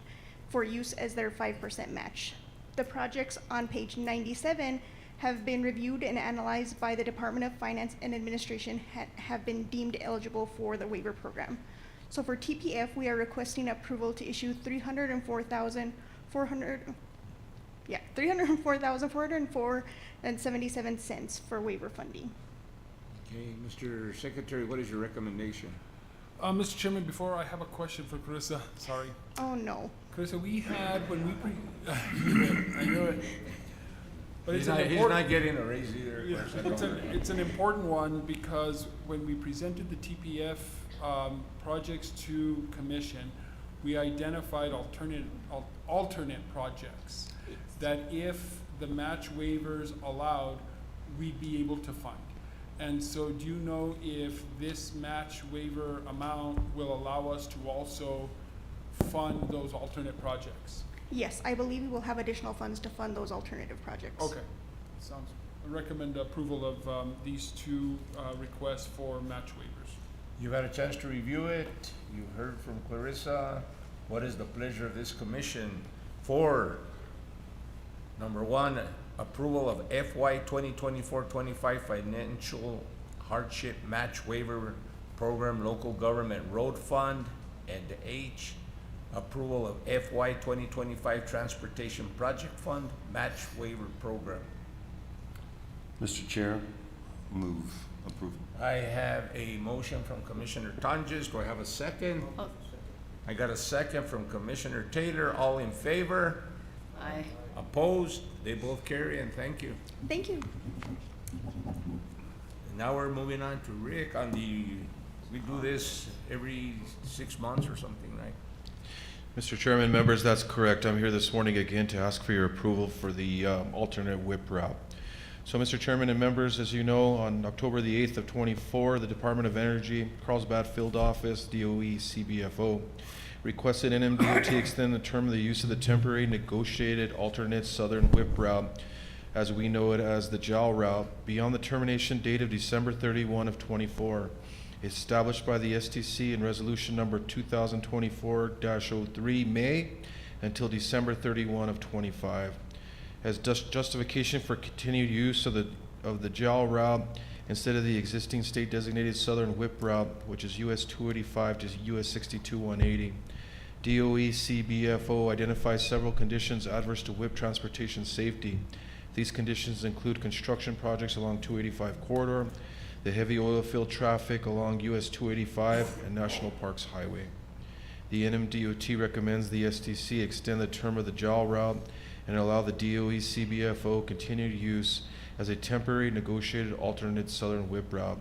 for use as their 5% match. The projects on page 97 have been reviewed and analyzed by the Department of Finance and Administration have been deemed eligible for the waiver program. So for TPF, we are requesting approval to issue $304,404.77 for waiver funding. Okay, Mr. Secretary, what is your recommendation? Mr. Chairman, before I have a question for Clarissa, sorry. Oh, no. Clarissa, we had, when we I knew it. But He's not getting a raise either. Yeah, it's an important one because when we presented the TPF projects to commission, we identified alternate projects that if the match waivers allowed, we'd be able to fund. And so do you know if this match waiver amount will allow us to also fund those alternate projects? Yes, I believe we will have additional funds to fund those alternative projects. Okay, sounds, I recommend approval of these two requests for match waivers. You've had a chance to review it. You heard from Clarissa. What is the pleasure of this commission for, number one, approval of FY 2024-25 Financial Hardship Match Waiver Program Local Government Road Fund, and H, approval of FY 2025 Transportation Project Fund Match Waiver Program? Mr. Chair, move approval. I have a motion from Commissioner Tonjes. Do I have a second? I got a second from Commissioner Taylor. All in favor? Aye. Opposed? They both carry, and thank you. Thank you. And now we're moving on to Rick on the, we do this every 6 months or something, right? Mr. Chairman, members, that's correct. I'm here this morning again to ask for your approval for the alternate whip route. So, Mr. Chairman and members, as you know, on October the 8th of 24, the Department of Energy, Carlsbad Field Office, DOE, CBFO, requested NMDOT extend the term of the use of the temporary negotiated alternate southern whip route, as we know it as the JAL route, beyond the termination date of December 31 of 24, established by the STC in resolution number 2024-03 May until December 31 of 25. As justification for continued use of the JAL route instead of the existing state designated southern whip route, which is US 285 to US 62-180. DOE CBFO identifies several conditions adverse to whip transportation safety. These conditions include construction projects along 285 corridor, the heavy oil field traffic along US 285 and National Parks Highway. The NMDOT recommends the STC extend the term of the JAL route and allow the DOE CBFO continued use as a temporary negotiated alternate southern whip route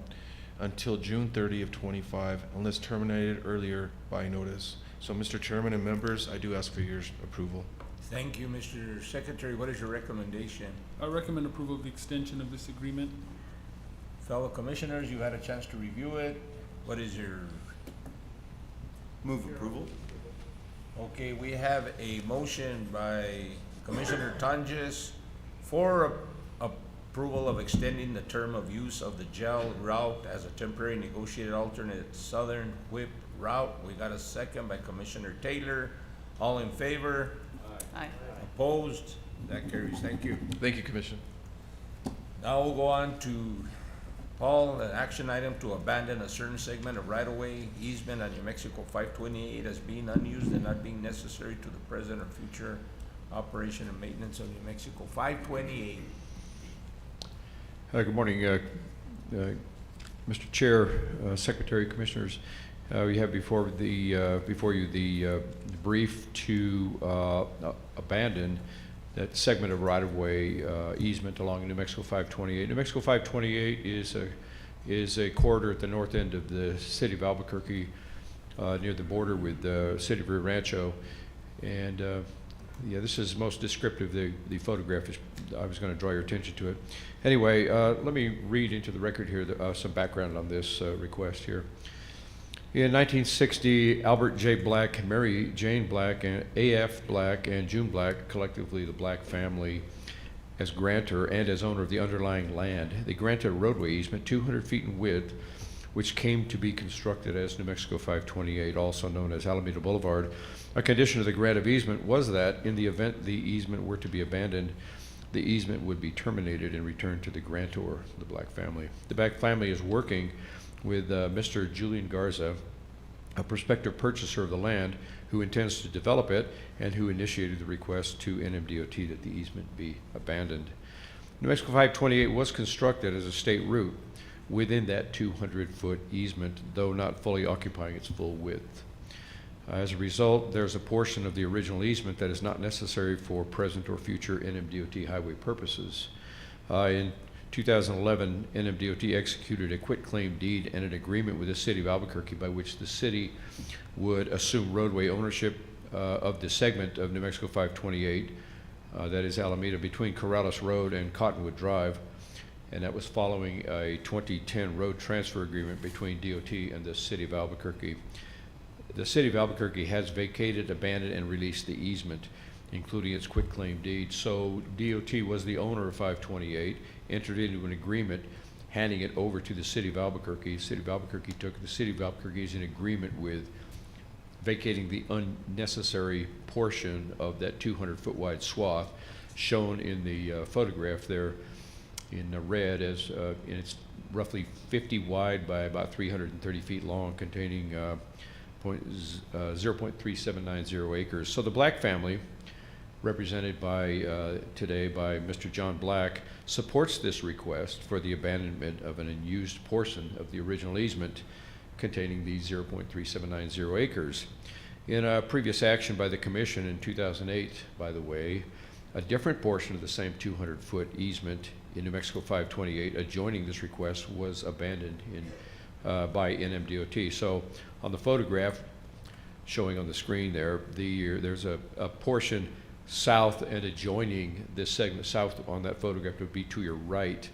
until June 30 of 25, unless terminated earlier by notice. So, Mr. Chairman and members, I do ask for your approval. Thank you, Mr. Secretary. What is your recommendation? I recommend approval of the extension of this agreement. Fellow commissioners, you had a chance to review it. What is your? Move approval. Okay, we have a motion by Commissioner Tonjes for approval of extending the term of use of the jail route as a temporary negotiated alternate southern whip route. We got a second by Commissioner Taylor. All in favor? Aye. Opposed? That carries. Thank you. Thank you, Commission. Now we'll go on to Paul, an action item to abandon a certain segment of right-of-way easement on New Mexico 528 as being unused and not being necessary to the present or future operation and maintenance of New Mexico 528. Good morning, Mr. Chair, Secretary, Commissioners. We have before you the brief to abandon that segment of right-of-way easement along New Mexico 528. New Mexico 528 is a corridor at the north end of the city of Albuquerque, near the border with the city of Rio Rancho, and yeah, this is most descriptive. The photograph is. I was going to draw your attention to it. Anyway, let me read into the record here some background on this request here. In 1960, Albert J. Black, Mary Jane Black, and A.F. Black, and June Black, collectively the Black family, as grantor and as owner of the underlying land, they granted a roadway easement 200 feet in width, which came to be constructed as New Mexico 528, also known as Alameda Boulevard. A condition of the grant of easement was that in the event the easement were to be abandoned, the easement would be terminated and returned to the grantor, the Black family. The Black family is working with Mr. Julian Garza, a prospective purchaser of the land who intends to develop it and who initiated the request to NMDOT that the easement be abandoned. New Mexico 528 was constructed as a state route within that 200-foot easement, though not fully occupying its full width. As a result, there's a portion of the original easement that is not necessary for present or future NMDOT highway purposes. In 2011, NMDOT executed a quitclaim deed and an agreement with the city of Albuquerque by which the city would assume roadway ownership of the segment of New Mexico 528, that is Alameda, between Corrales Road and Cottonwood Drive, and that was following a 2010 road transfer agreement between DOT and the city of Albuquerque. The city of Albuquerque has vacated, abandoned, and released the easement, including its quitclaim deed. So DOT was the owner of 528, entered into an agreement handing it over to the city of Albuquerque. The city of Albuquerque took the city of Albuquerque's in agreement with vacating the unnecessary portion of that 200-foot wide swath shown in the photograph there in red, as and it's roughly 50 wide by about 330 feet long, containing 0.3790 acres. So the Black family, represented by today by Mr. John Black, supports this request for the abandonment of an unused portion of the original easement containing the 0.3790 acres. In a previous action by the Commission in 2008, by the way, a different portion of the same 200-foot easement in New Mexico 528 adjoining this request was abandoned by NMDOT. So on the photograph showing on the screen there, there's a portion south and adjoining this segment. South on that photograph would be to your right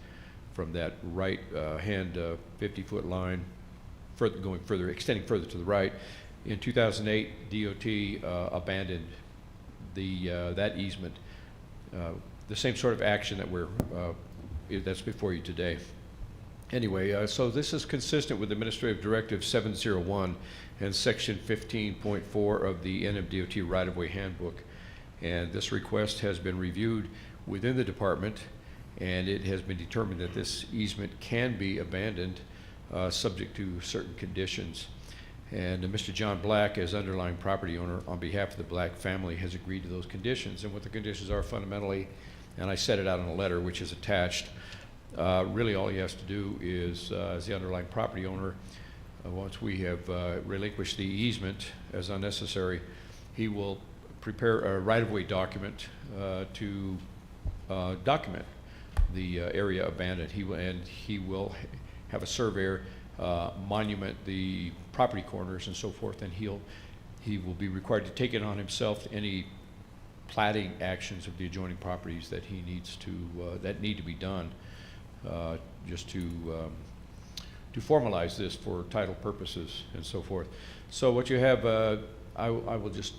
from that right hand 50-foot line, extending further to the right. In 2008, DOT abandoned that easement. The same sort of action that that's before you today. Anyway, so this is consistent with Administrative Directive 701 and Section 15.4 of the NMDOT Right-of-Way Handbook. And this request has been reviewed within the department, and it has been determined that this easement can be abandoned subject to certain conditions. And Mr. John Black, as underlying property owner on behalf of the Black family, has agreed to those conditions. And what the conditions are fundamentally, and I set it out in a letter which is attached, really all he has to do is, as the underlying property owner, once we have relinquished the easement as unnecessary, he will prepare a right-of-way document to document the area abandoned. He will have a surveyor monument the property corners and so forth, and he will be required to take it on himself any platting actions of the adjoining properties that he needs to, that need to be done, just to formalize this for title purposes and so forth. So what you have, I will just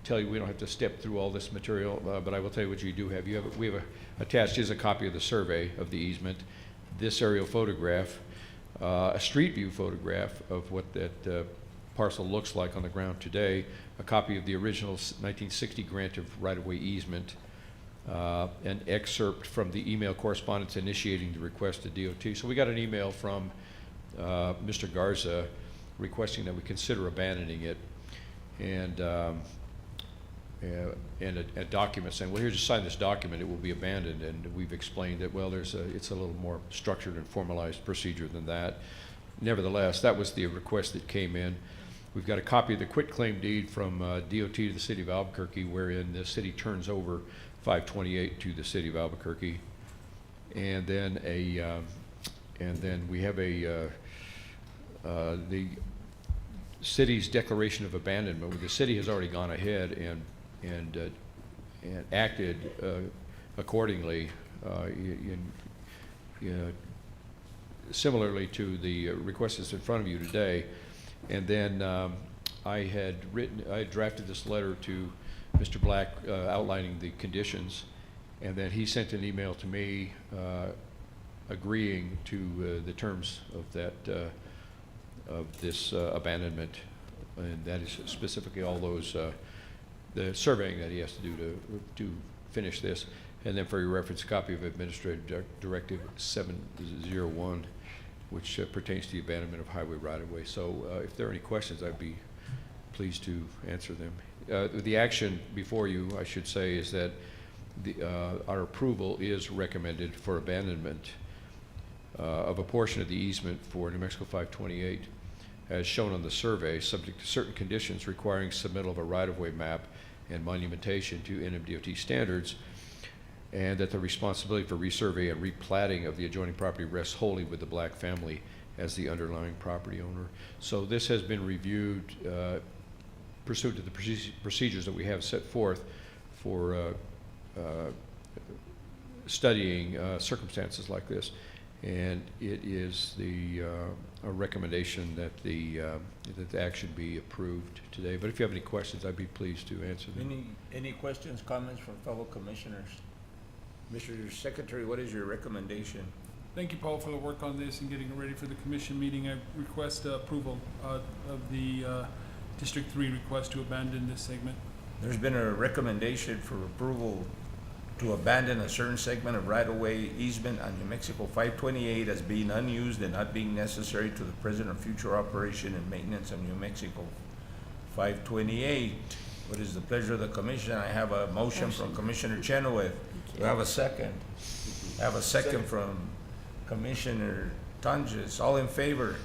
tell you, we don't have to step through all this material, but I will tell you what you do have. We have attached is a copy of the survey of the easement, this aerial photograph, a street view photograph of what that parcel looks like on the ground today, a copy of the original 1960 grant of right-of-way easement, an excerpt from the email correspondence initiating the request to DOT. So we got an email from Mr. Garza requesting that we consider abandoning it, and a document saying, well, here, just sign this document, it will be abandoned. And we've explained that, well, it's a little more structured and formalized procedure than that. Nevertheless, that was the request that came in. We've got a copy of the quitclaim deed from DOT to the city of Albuquerque, wherein the city turns over 528 to the city of Albuquerque. And then we have the city's declaration of abandonment, where the city has already gone ahead and acted accordingly, similarly to the request that's in front of you today. And then I had drafted this letter to Mr. Black outlining the conditions, and then he sent an email to me agreeing to the terms of that of this abandonment, and that is specifically all those the surveying that he has to do to finish this. And then for your reference, a copy of Administrative Directive 701, which pertains to the abandonment of highway right-of-way. So if there are any questions, I'd be pleased to answer them. The action before you, I should say, is that our approval is recommended for abandonment of a portion of the easement for New Mexico 528, as shown on the survey, subject to certain conditions requiring submittal of a right-of-way map and monumentation to NMDOT standards, and that the responsibility for resurvey and replatting of the adjoining property rests wholly with the Black family as the underlying property owner. So this has been reviewed pursuant to the procedures that we have set forth for studying circumstances like this. And it is a recommendation that the action be approved today. But if you have any questions, I'd be pleased to answer them. Any questions, comments from fellow commissioners? Mr. Secretary, what is your recommendation? Thank you, Paul, for the work on this and getting it ready for the commission meeting. I request approval of the District 3 request to abandon this segment. There's been a recommendation for approval to abandon a certain segment of right-of-way easement on New Mexico 528 as being unused and not being necessary to the present or future operation and maintenance of New Mexico 528. What is the pleasure of the commission? I have a motion from Commissioner Chenoweth. Do I have a second? I have a second from Commissioner Tonjes. All in favor?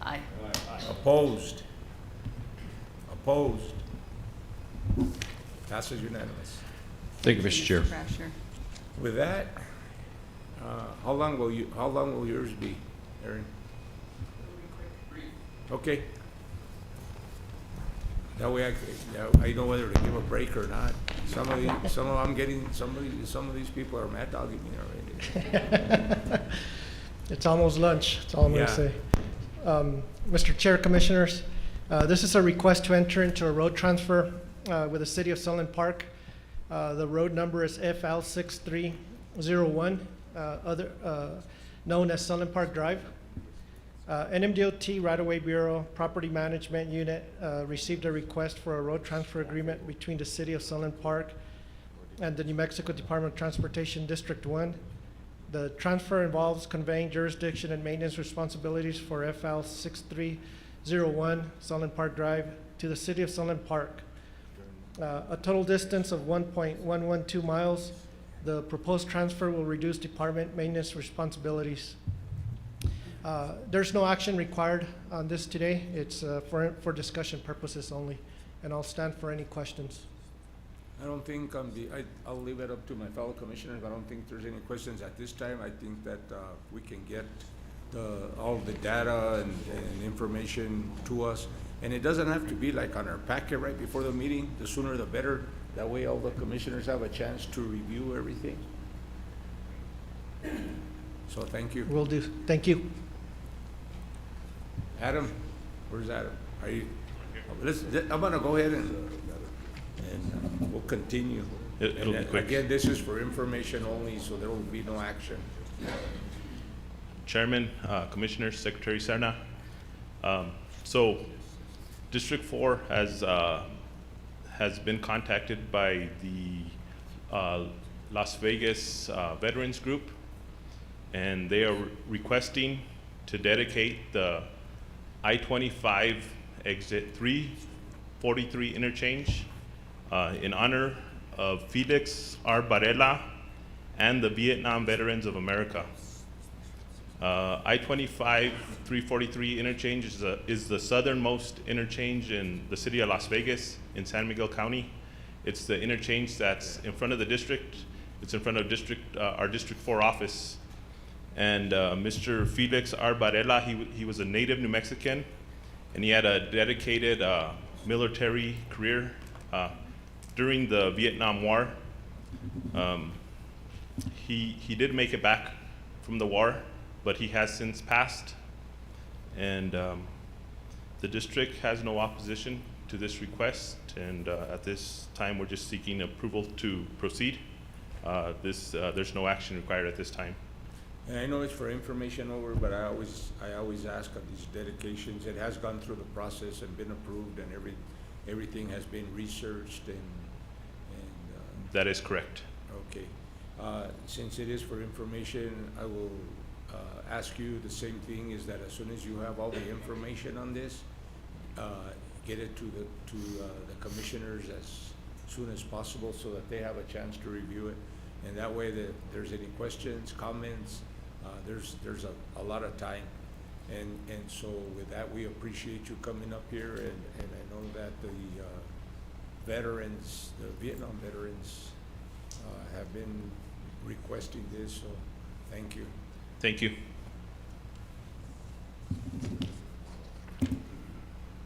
Aye. Opposed? Opposed? Passes unanimous. Thank you, Mr. Chair. Brasher. With that, how long will yours be, Aaron? Okay. That way I know whether to give a break or not. Some of these people are mad dogging me already. It's almost lunch, that's all I'm Yeah. gonna say. Mr. Chair, Commissioners, this is a request to enter into a road transfer with the City of Sunland Park. The road number is FL 6301, known as Sunland Park Drive. NMDOT Right-of-Way Bureau Property Management Unit received a request for a road transfer agreement between the City of Sunland Park and the New Mexico Department of Transportation District 1. The transfer involves conveying jurisdiction and maintenance responsibilities for FL 6301 Sunland Park Drive to the City of Sunland Park. A total distance of 1.112 miles. The proposed transfer will reduce department maintenance responsibilities. There's no action required on this today. It's for discussion purposes only, and I'll stand for any questions. I don't think I'll leave it up to my fellow commissioners. I don't think there's any questions at this time. I think that we can get all the data and information to us. And it doesn't have to be like on our packet right before the meeting, the sooner the better. That way all the commissioners have a chance to review everything. So thank you. Will do. Thank you. Adam, where's Adam? Are you, I'm gonna go ahead and we'll continue. It'll be And quick. Again, this is for information only, so there will be no action. Chairman, Commissioners, Secretary Serna. So District 4 has been contacted by the Las Vegas Veterans Group, and they are requesting to dedicate the I-25 exit 343 interchange in honor of Felix R. Varela and the Vietnam Veterans of America. I-25 343 interchange is the southernmost interchange in the city of Las Vegas in San Miguel County. It's the interchange that's in front of the district. It's in front of our District 4 office. And Mr. Felix R. Varela, he was a native New Mexican, and he had a dedicated military career during the Vietnam War. He did make it back from the war, but he has since passed. And the district has no opposition to this request, and at this time we're just seeking approval to proceed. There's no action required at this time. And I know it's for information over, but I always ask of these dedications. It has gone through the process and been approved, and everything has been researched and That is correct. okay. Since it is for information, I will ask you the same thing, is that as soon as you have all the information on this, get it to the commissioners as soon as possible so that they have a chance to review it. And that way that if there's any questions, comments, there's a lot of time. And so with that, we appreciate you coming up here, and I know that the veterans, the Vietnam veterans, have been requesting this, so thank you. Thank you.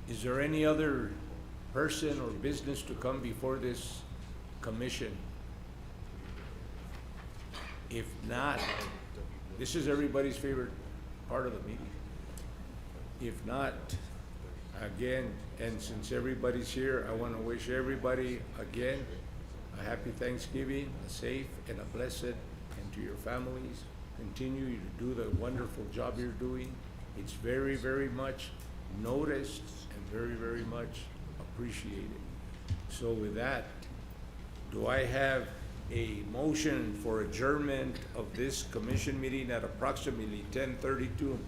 Is there any other person or business to come before this commission? If not, this is everybody's favorite part of the meeting. If not, again, and since everybody's here, I want to wish everybody, again, a happy Thanksgiving, a safe and a blessed, and to your families, continue to do the wonderful job you're doing. It's very, very much noticed and very, very much appreciated. So with that, do I have a motion for adjournment of this commission meeting at approximately 10:32?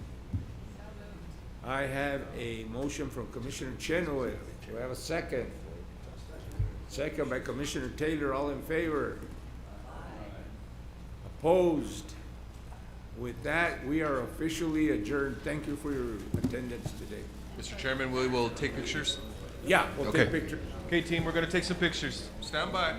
I have a motion from Commissioner Chenoweth. Do I have a second? Second by Commissioner Taylor. All in favor? Opposed? With that, we are officially adjourned. Thank you for your attendance today. Mr. Chairman, we will take pictures? Yeah, we'll Okay. take pictures. Okay, team, we're gonna take some pictures. Stand by.